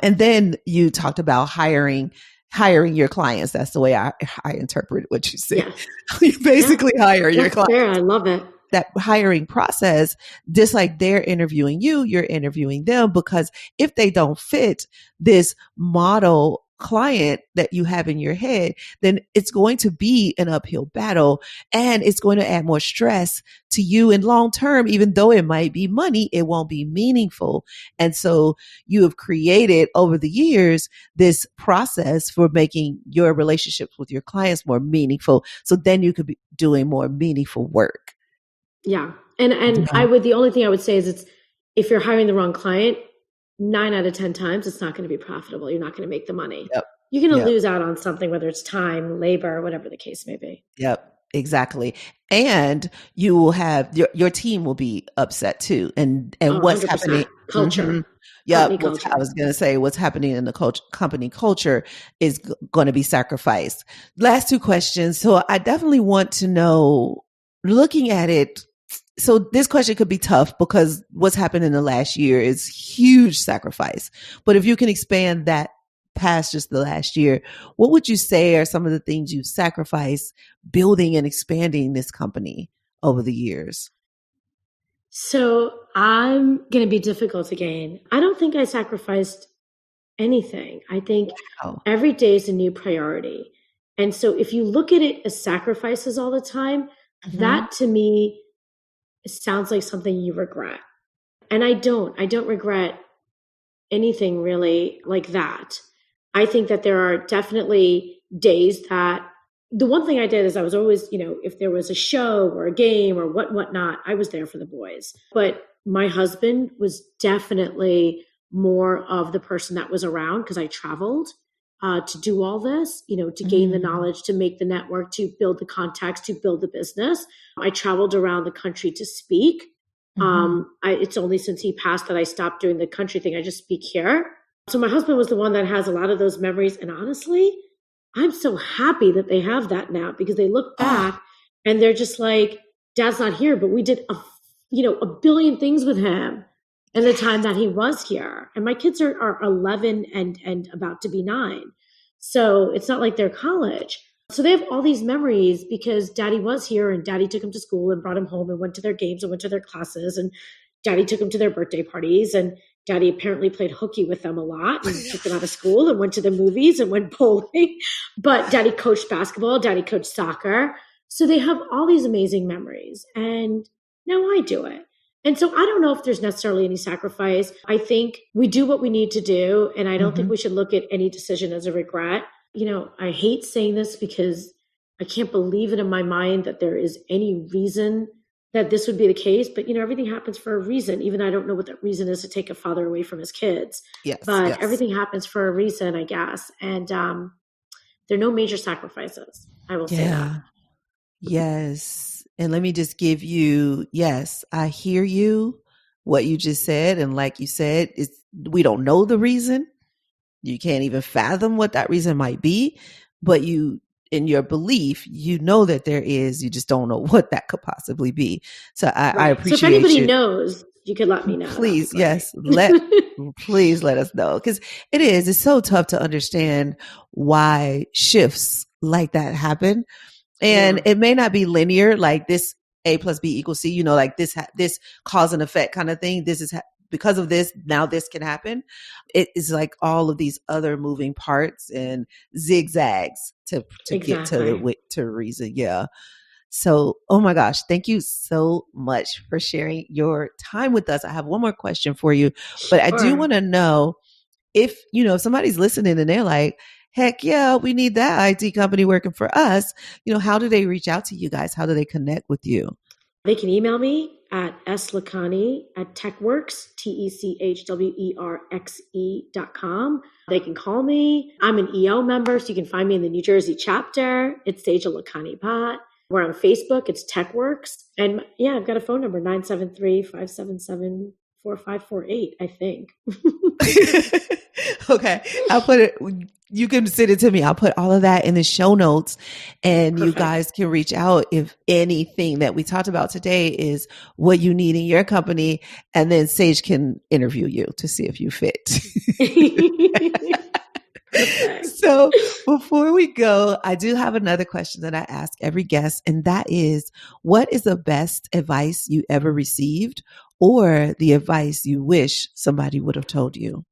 And then you talked about hiring your clients. That's the way I interpret what you said. Yeah. You basically hire your clients. Fair. I love it. That hiring process, just like they're interviewing you, you're interviewing them, because if they don't fit this model client that you have in your head, then it's going to be an uphill battle, and it's going to add more stress to you in long term. Even though it might be money, it won't be meaningful. And so you have created over the years this process for making your relationships with your clients more meaningful. So then you could be doing more meaningful work. Yeah. And the only thing I would say is if you're hiring the wrong client, 9 out of 10 times, it's not going to be profitable. You're not going to make the money. Yep. You're going to lose out on something, whether it's time, labor, whatever the case may be. Yep, exactly. And you will have your team will be upset too. And what's 100%. happening? Culture. Mm-hmm. Yeah, culture. I was going to say what's happening in the company culture is going to be sacrificed. Last 2 questions. So I definitely want to know, looking at it. So this question could be tough because what's happened in the last year is huge sacrifice. But if you can expand that past just the last year, what would you say are some of the things you've sacrificed building and expanding this company over the years? So I'm going to be difficult again. I don't think I sacrificed anything. I think every day is a new priority. And so if you look at it as sacrifices all the time, that to me, it sounds like something you regret. And I don't regret anything really like that. I think that there are definitely days that the one thing I did is I was always, if there was a show or a game or whatnot, I was there for the boys. But my husband was definitely more of the person that was around because I traveled to do all this, to gain the knowledge, to make the network, to build the contacts, to build the business. I traveled around the country to speak. It's only since he passed that I stopped doing the country thing. I just speak here. So my husband was the one that has a lot of those memories. And honestly, I'm so happy that they have that now because they look back and they're just like, Dad's not here, but we did a billion things with him in the time that he was here. And my kids are 11 and about to be 9. So it's not like they're college. So they have all these memories because Daddy was here and Daddy took him to school and brought him home and went to their games and went to their classes, and Daddy took him to their birthday parties, and Daddy apparently played hooky with them a lot and took them out of school and went to the movies and went bowling. But Daddy coached basketball, Daddy coached soccer. So they have all these amazing memories. And now I do it. And so I don't know if there's necessarily any sacrifice. I think we do what we need to do. And I don't think we should look at any decision as a regret. I hate saying this because I can't believe it in my mind that there is any reason that this would be the case. But, everything happens for a reason. Even I don't know what that reason is to take a father away from his kids. But everything happens for a reason, I guess. And there are no major sacrifices. I will say that. Yes. And let me just give you, yes, I hear you, what you just said. And like you said, we don't know the reason. You can't even fathom what that reason might be, but in your belief, that there is, you just don't know what that could possibly be. So I appreciate it. So if anybody knows, you could let me know. Please. Yes. Please let us know. Cause it's so tough to understand why shifts like that happen. And it may not be linear, like this A plus B equals C, like this cause and effect kind of thing. This is because of this, now this can happen. It is like all of these other moving parts and zigzags to get to reason. Yeah. So, oh my gosh, thank you so much for sharing your time with us. I have one more question for you, but I do want to know if somebody's listening and they're like, heck yeah, we need that IT company working for us. How do they reach out to you guys? How do they connect with you? They can email me at slakani@techworks, techwerxe.com. They can call me. I'm an EO member, so you can find me in the New Jersey chapter. It's Sejal Lahkani-Bhatt. We're on Facebook. It's TechWorks. And yeah, I've got a phone number, 973-577-4548, I think. Okay. I'll put it, you can send it to me. I'll put all of that in the show notes, and Perfect. You guys can reach out if anything that we talked about today is what you need in your company. And then Sage can interview you to see if you fit. Okay. So before we go, I do have another question that I ask every guest, and that is, what is the best advice you ever received, or the advice you wish somebody would have told you?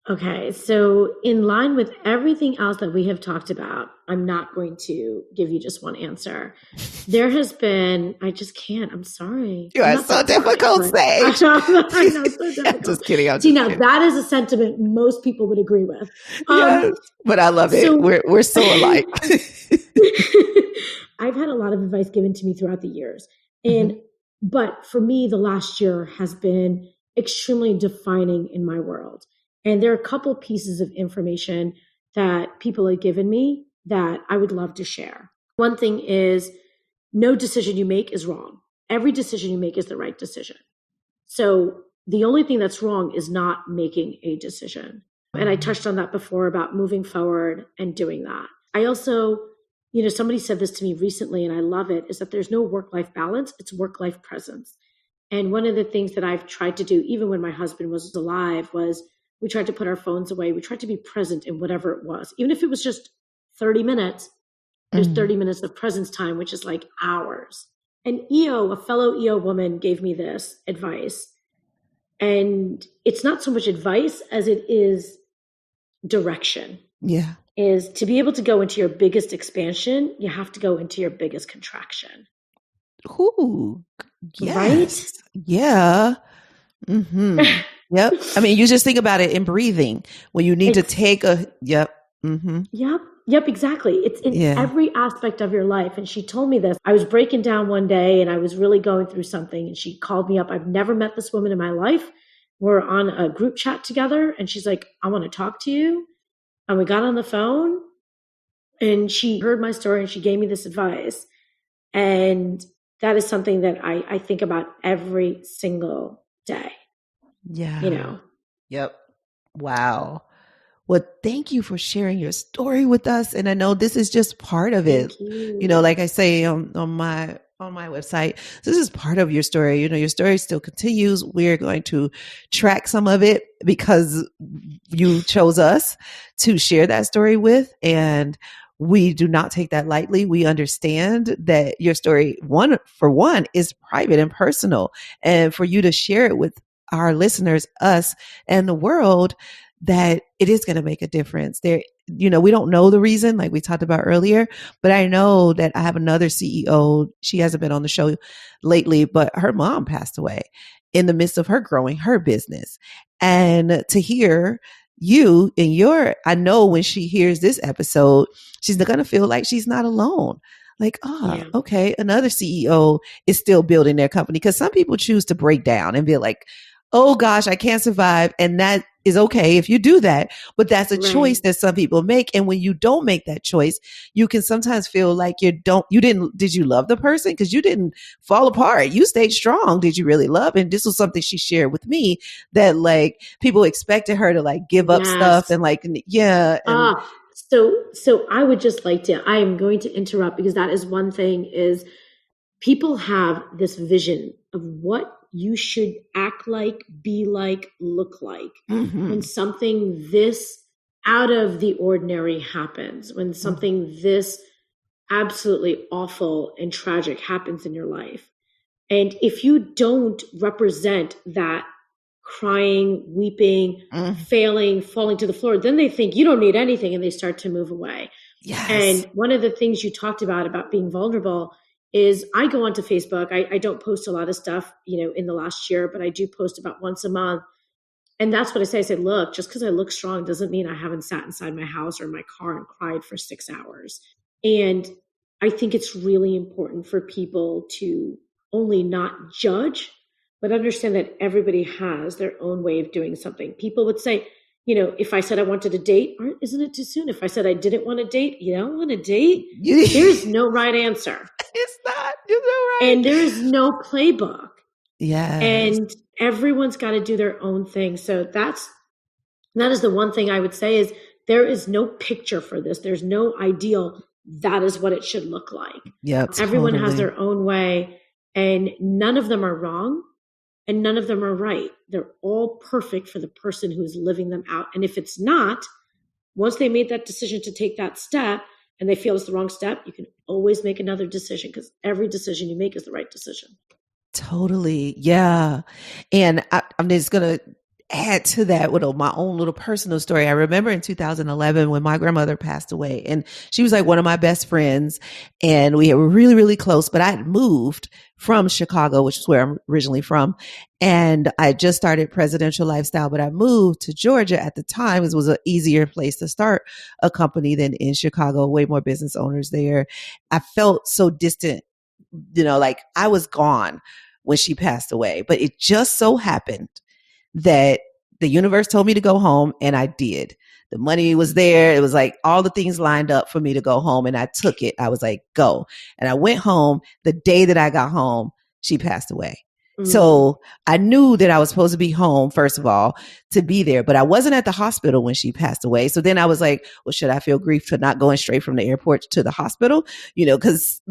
Okay, so in line with everything else that we have talked about, I'm not going to give you just one answer. There has been, I just can't, I'm sorry. You are so difficult, Sage. I know, so difficult. I'm just kidding. Now that is a sentiment most people would agree with. Yes, but I love it. We're so alike. I've had a lot of advice given to me throughout the years. But for me, the last year has been extremely defining in my world. And there are a couple pieces of information that people have given me that I would love to share. One thing is, no decision you make is wrong. Every decision you make is the right decision. So the only thing that's wrong is not making a decision. And I touched on that before about moving forward and doing that. I also, somebody said this to me recently, and I love it, is that there's no work-life balance, it's work-life presence. And one of the things that I've tried to do, even when my husband was alive, was we tried to put our phones away. We tried to be present in whatever it was. Even if it was just 30 minutes, there's 30 minutes of presence time, which is like hours. And a fellow EO woman gave me this advice. And it's not so much advice as it is direction. Yeah. Is to be able to go into your biggest expansion, you have to go into your biggest contraction. Ooh, yes. Right? Yeah. Mm-hmm. Yep. I mean, you just think about it in breathing when you need to take yep. Mm-hmm. Yep, exactly. It's in every aspect of your life. And she told me this. I was breaking down one day and I was really going through something, and she called me up. I've never met this woman in my life. We're on a group chat together, and she's like, I want to talk to you. And we got on the phone, and she heard my story and she gave me this advice. And that is something that I think about every single day. Yeah. Yep. Wow. Well, thank you for sharing your story with us. And I know this is just part of it. Like I say on my website, this is part of your story. Your story still continues. We're going to track some of it because you chose us to share that story with. And we do not take that lightly. We understand that your story, one is private and personal. And for you to share it with our listeners, us, and the world, that it is going to make a difference. We don't know the reason, like we talked about earlier, but I know that I have another CEO. She hasn't been on the show lately, but her mom passed away in the midst of her growing her business. And to hear you and I know when she hears this episode, she's going to feel like she's not alone. Like, okay, another CEO is still building their company. Because some people choose to break down and be like, oh gosh, I can't survive. And that is okay if you do that, but that's a choice that some people make. And when you don't make that choice, you can sometimes feel like did you love the person? Because you didn't fall apart. You stayed strong. Did you really love? And this was something she shared with me that like people expected her to like give up stuff and like, So I would just like to, I am going to interrupt because that is one thing is people have this vision of what you should act like, be like, look like when something this out of the ordinary happens, when something this absolutely awful and tragic happens in your life. And if you don't represent that crying, weeping, failing, falling to the floor, then they think you don't need anything and they start to move away. Yes. And one of the things you talked about being vulnerable is I go onto Facebook. I don't post a lot of stuff, in the last year, but I do post about once a month. And that's what I say. I say, look, just because I look strong doesn't mean I haven't sat inside my house or my car and cried for 6 hours. And I think it's really important for people to only not judge, but understand that everybody has their own way of doing something. People would say, if I said I wanted a date, isn't it too soon? If I said I didn't want a date, you don't want a date? There's no right answer. It's not. You're so right. And there's no playbook. Yeah. And everyone's got to do their own thing. So that is the one thing I would say is there is no picture for this. There's no ideal. That is what it should look like. Yeah. Everyone has their own way, and none of them are wrong and none of them are right. They're all perfect for the person who's living them out. And if it's not, once they made that decision to take that step and they feel it's the wrong step, you can always make another decision, because every decision you make is the right decision. Totally. Yeah. And I'm just going to add to that with my own little personal story. I remember in 2011 when my grandmother passed away, and she was like one of my best friends, and we were really, really close, but I had moved from Chicago, which is where I'm originally from. And I just started Presidential Lifestyle, but I moved to Georgia at the time. It was an easier place to start a company than in Chicago, way more business owners there. I felt so distant, like I was gone when she passed away, but it just so happened that the universe told me to go home, and I did. The money was there. It was like all the things lined up for me to go home, and I took it. I was like, go. And I went home. The day that I got home, she passed away. Mm-hmm. So I knew that I was supposed to be home, first of all, to be there, but I wasn't at the hospital when she passed away. So then I was like, well, should I feel grief for not going straight from the airport to the hospital? Because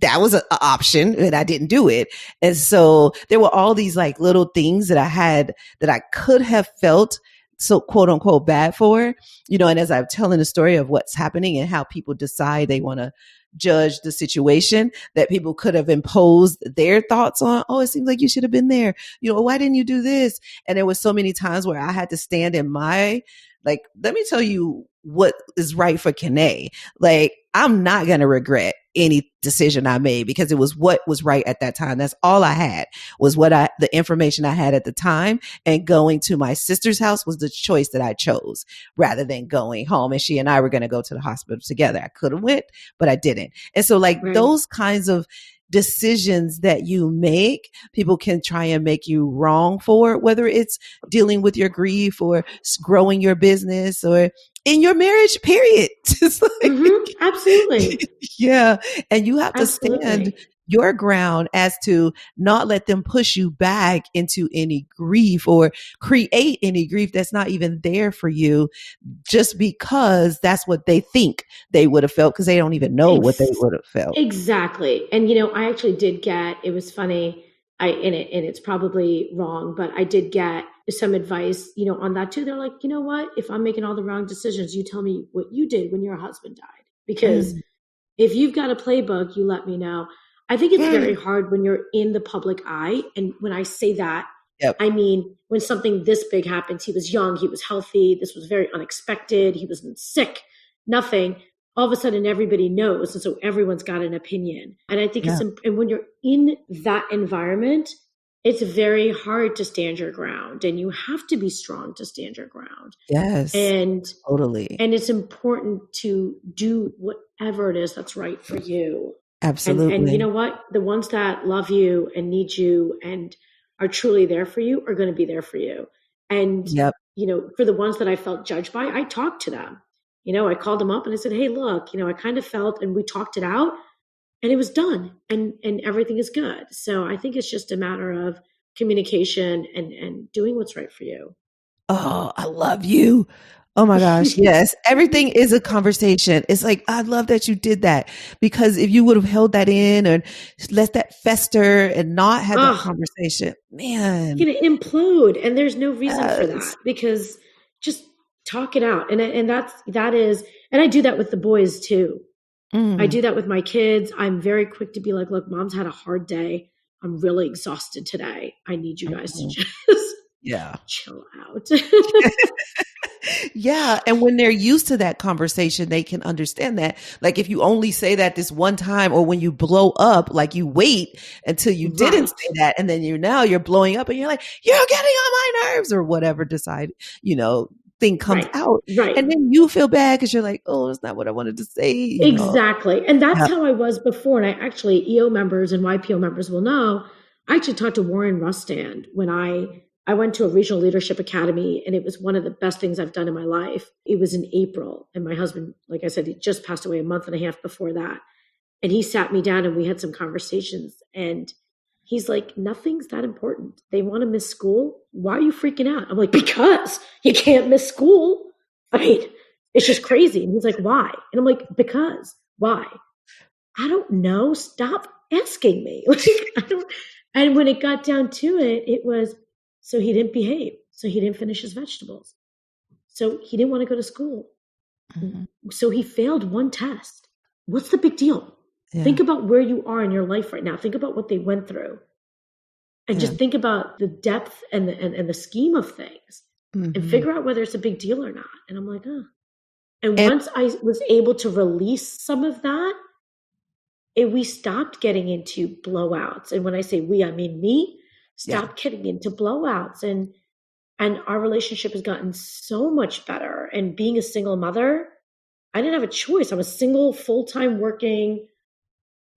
that was an option, and I didn't do it. And so there were all these like little things that I had that I could have felt so quote unquote bad for, and as I'm telling the story of what's happening and how people decide they want to judge the situation, that people could have imposed their thoughts on, oh, it seems like you should have been there. Why didn't you do this? And there was so many times where I had to stand in my, like, let me tell you what is right for Kene. Like, I'm not going to regret any decision I made, because it was what was right at that time. That's all I had, was the information I had at the time. And going to my sister's house was the choice that I chose, rather than going home. And she and I were going to go to the hospital together. I could have went, but I didn't. And so like those kinds of decisions that you make, people can try and make you wrong for, whether it's dealing with your grief or growing your business or in your marriage, period. Absolutely. Yeah. And you have to stand your ground as to not let them push you back into any grief or create any grief that's not even there for you, just because that's what they think they would have felt, because they don't even know what they would have felt. Exactly. And, I actually did it was funny, and it's probably wrong, but I did get some advice, on that too. They're like, you know what, if I'm making all the wrong decisions, you tell me what you did when your husband died, because if you've got a playbook, you let me know. I think it's very hard when you're in the public eye. And when I say that, I mean, when something this big happens, he was young, he was healthy, this was very unexpected, he wasn't sick, nothing. All of a sudden, everybody knows. And so everyone's got an opinion. And I think and when you're in that environment, it's very hard to stand your ground, and you have to be strong to stand your ground. Yes. And totally. And it's important to do whatever it is that's right for you. Absolutely. And you know what? The ones that love you and need you and are truly there for you are going to be there for you. And, for the ones that I felt judged by, I talked to them. I called them up and I said, hey, look, I kind of felt, and we talked it out, and it was done, and everything is good. So I think it's just a matter of communication and doing what's right for you. Oh, I love you. Oh my gosh. Yes. Everything is a conversation. It's like, I love that you did that, because if you would have held that in and let that fester and not have that conversation, man, it's going to implode. And there's no reason for that, because just talk it out. And that is, and I do that with the boys too. I do that with my kids. I'm very quick to be like, look, mom's had a hard day. I'm really exhausted today. I need you guys to just chill out. Yeah. And when they're used to that conversation, they can understand that. Like if you only say that this one time, or when you blow up, like you wait until you didn't say that. And then you're blowing up and you're like, you're getting on my nerves or whatever thing comes out. Right. And then you feel bad because you're like, oh, it's not what I wanted to say. Exactly. And that's how I was before. And I actually, EO members and YPO members will know, I actually talked to Warren Rustand when I went to a regional leadership academy, and it was one of the best things I've done in my life. It was in April. And my husband, like I said, he just passed away a month and a half before that. And he sat me down and we had some conversations, and he's like, nothing's that important. They want to miss school. Why are you freaking out? I'm like, because you can't miss school. I mean, it's just crazy. And he's like, why? And I'm like, because. Why? I don't know. Stop asking me. Like, I don't. And when it got down to it, it was, so he didn't behave. So he didn't finish his vegetables. So he didn't want to go to school. Mm-hmm. So he failed one test. What's the big deal? Yeah. Think about where you are in your life right now. Think about what they went through. And just think about the depth and the scheme of things, and figure out whether it's a big deal or not. And I'm like, oh. And once I was able to release some of that, we stopped getting into blowouts. And when I say we, I mean me, stopped getting into blowouts. And our relationship has gotten so much better. And being a single mother, I didn't have a choice. I'm a single, full-time working,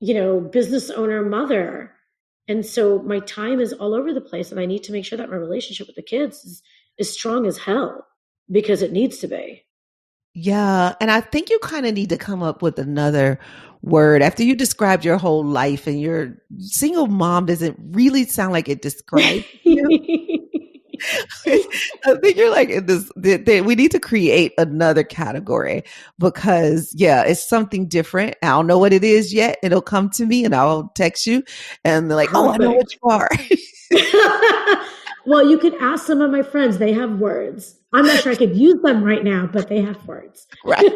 business owner mother. And so my time is all over the place. And I need to make sure that my relationship with the kids is strong as hell, because it needs to be. Yeah. And I think you kind of need to come up with another word. After you described your whole life, and your single mom doesn't really sound like it describes you. I think you're like in this, we need to create another category, because it's something different. I don't know what it is yet. It'll come to me and I'll text you and they're like, oh, I know what you are. Well, you could ask some of my friends. They have words. I'm not sure I could use them right now, but they have words. Right.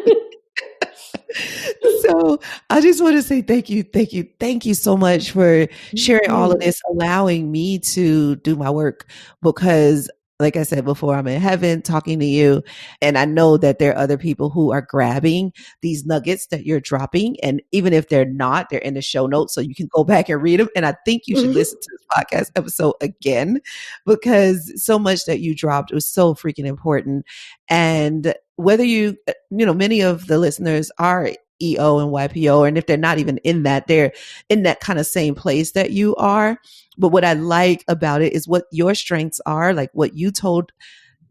So I just want to say thank you so much for sharing all of this, allowing me to do my work, because like I said before, I'm in heaven talking to you. And I know that there are other people who are grabbing these nuggets that you're dropping. And even if they're not, they're in the show notes, so you can go back and read them. And I think you should listen to this podcast episode again, because so much that you dropped was so freaking important. And whether many of the listeners are EO and YPO, and if they're not even in that, they're in that kind of same place that you are. But what I like about it is what your strengths are, like what you told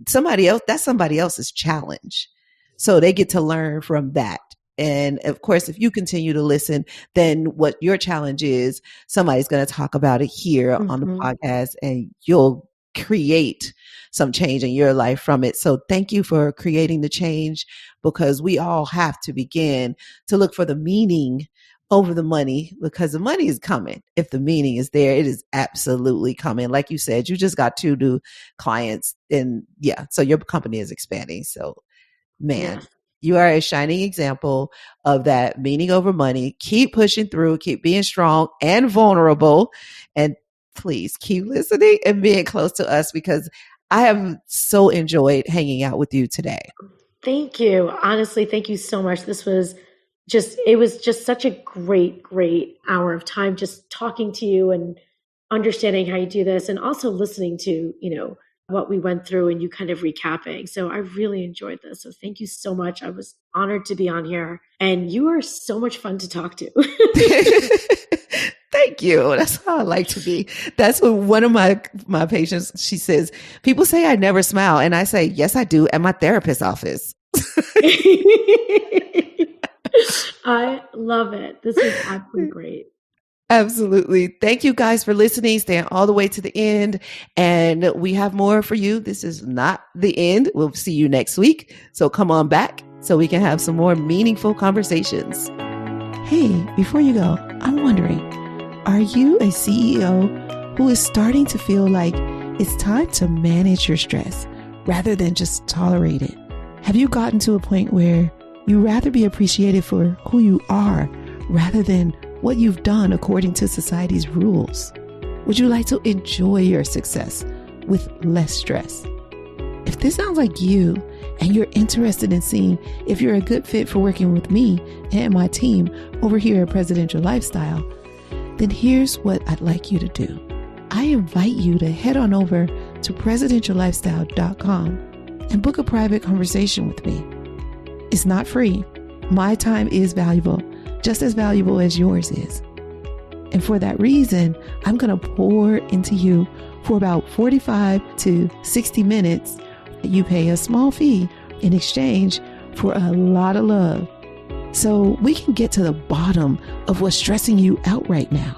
somebody else, that's somebody else's challenge. So they get to learn from that. And of course, if you continue to listen, then what your challenge is, somebody's going to talk about it here on the podcast, and you'll create some change in your life from it. So thank you for creating the change, because we all have to begin to look for the meaning over the money, because the money is coming. If the meaning is there, it is absolutely coming. Like you said, you just got 2 new clients, and so your company is expanding. So you are a shining example of that meaning over money. Keep pushing through, keep being strong and vulnerable, and please keep listening and being close to us, because I have so enjoyed hanging out with you today. Thank you. Honestly, thank you so much. It was just such a great hour of time, just talking to you and understanding how you do this, and also listening to, what we went through and you kind of recapping. So I really enjoyed this. So thank you so much. I was honored to be on here, and you are so much fun to talk to. Thank you. That's how I like to be. That's what one of my patients, she says, people say I never smile. And I say, yes, I do, at my therapist's office. I love it. This is absolutely great. Absolutely. Thank you guys for listening, staying all the way to the end. And we have more for you. This is not the end. We'll see you next week. So come on back so we can have some more meaningful conversations. Hey, before you go, I'm wondering, are you a CEO who is starting to feel like it's time to manage your stress rather than just tolerate it? Have you gotten to a point where you rather be appreciated for who you are rather than what you've done according to society's rules? Would you like to enjoy your success with less stress? If this sounds like you, and you're interested in seeing if you're a good fit for working with me and my team over here at Presidential Lifestyle, then here's what I'd like you to do. I invite you to head on over to presidentiallifestyle.com and book a private conversation with me. It's not free. My time is valuable, just as valuable as yours is. And for that reason, I'm going to pour into you for about 45 to 60 minutes. You pay a small fee in exchange for a lot of love, so we can get to the bottom of what's stressing you out right now.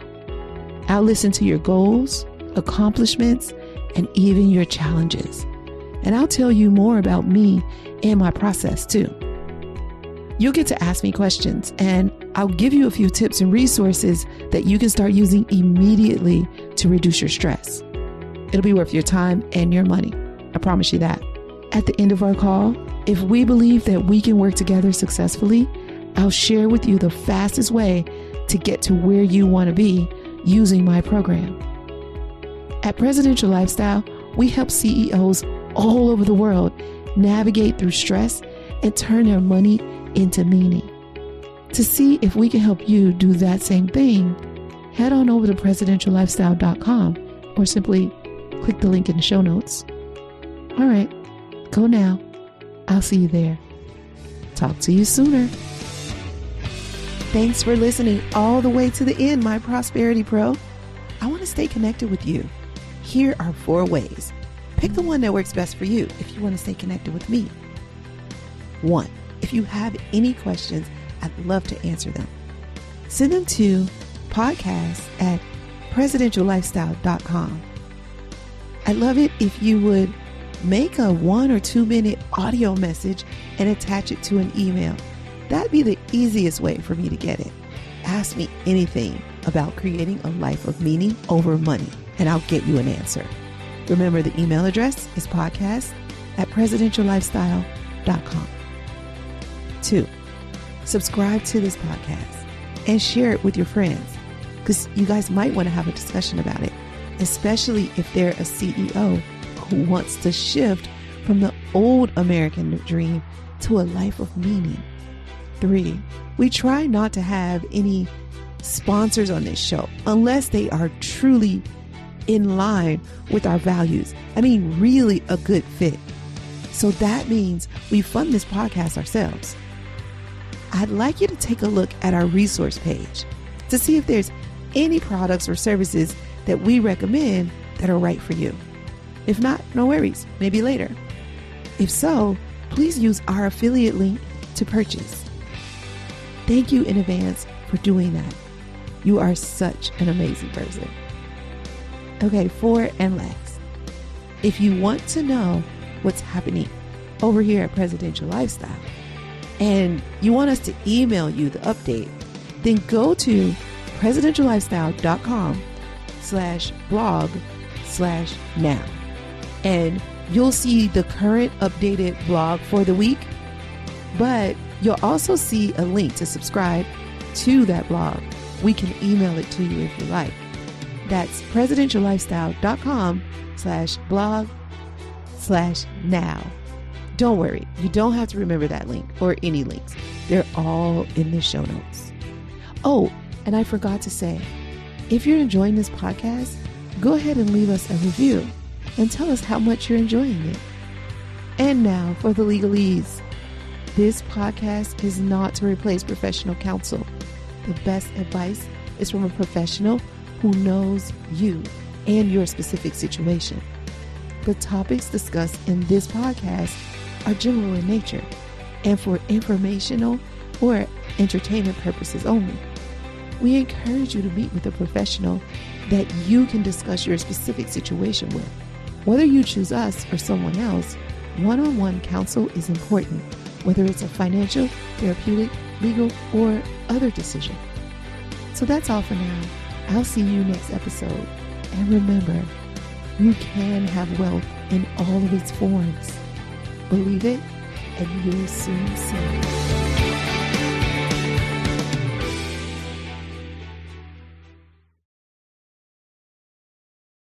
I'll listen to your goals, accomplishments, and even your challenges. And I'll tell you more about me and my process too. You'll get to ask me questions, and I'll give you a few tips and resources that you can start using immediately to reduce your stress. It'll be worth your time and your money. I promise you that. At the end of our call, if we believe that we can work together successfully, I'll share with you the fastest way to get to where you want to be using my program. At Presidential Lifestyle, we help CEOs all over the world navigate through stress and turn their money into meaning. To see if we can help you do that same thing, head on over to presidentiallifestyle.com or simply click the link in the show notes. All right, go now. I'll see you there. Talk to you sooner. Thanks for listening all the way to the end, my Prosperity Pro. I want to stay connected with you. Here are 4 ways. Pick the one that works best for you if you want to stay connected with me. 1. If you have any questions, I'd love to answer them. Send them to podcast@presidentiallifestyle.com. I'd love it if you would make a 1 or 2 minute audio message and attach it to an email. That'd be the easiest way for me to get it. Ask me anything about creating a life of meaning over money, and I'll get you an answer. Remember, the email address is podcast@presidentiallifestyle.com. 2, subscribe to this podcast and share it with your friends, because you guys might want to have a discussion about it, especially if they're a CEO who wants to shift from the old American dream to a life of meaning. 3, we try not to have any sponsors on this show unless they are truly in line with our values. I mean, really a good fit. So that means we fund this podcast ourselves. I'd like you to take a look at our resource page to see if there's any products or services that we recommend that are right for you. If not, no worries, maybe later. If so, please use our affiliate link to purchase. Thank you in advance for doing that. You are such an amazing person. Okay, 4 and last. If you want to know what's happening over here at Presidential Lifestyle and you want us to email you the update, then go to presidentiallifestyle.com/blog/now. And you'll see the current updated blog for the week, but you'll also see a link to subscribe to that blog. We can email it to you if you like. That's presidentiallifestyle.com/blog/now. Don't worry, you don't have to remember that link or any links. They're all in the show notes. Oh, and I forgot to say, if you're enjoying this podcast, go ahead and leave us a review and tell us how much you're enjoying it. And now for the legalese. This podcast is not to replace professional counsel. The best advice is from a professional who knows you and your specific situation. The topics discussed in this podcast are general in nature and for informational or entertainment purposes only. We encourage you to meet with a professional that you can discuss your specific situation with. Whether you choose us or someone else, one-on-one counsel is important, whether it's a financial, therapeutic, legal, or other decision. So that's all for now. I'll see you next episode. And remember, you can have wealth in all of its forms. Believe it, and you'll soon see it.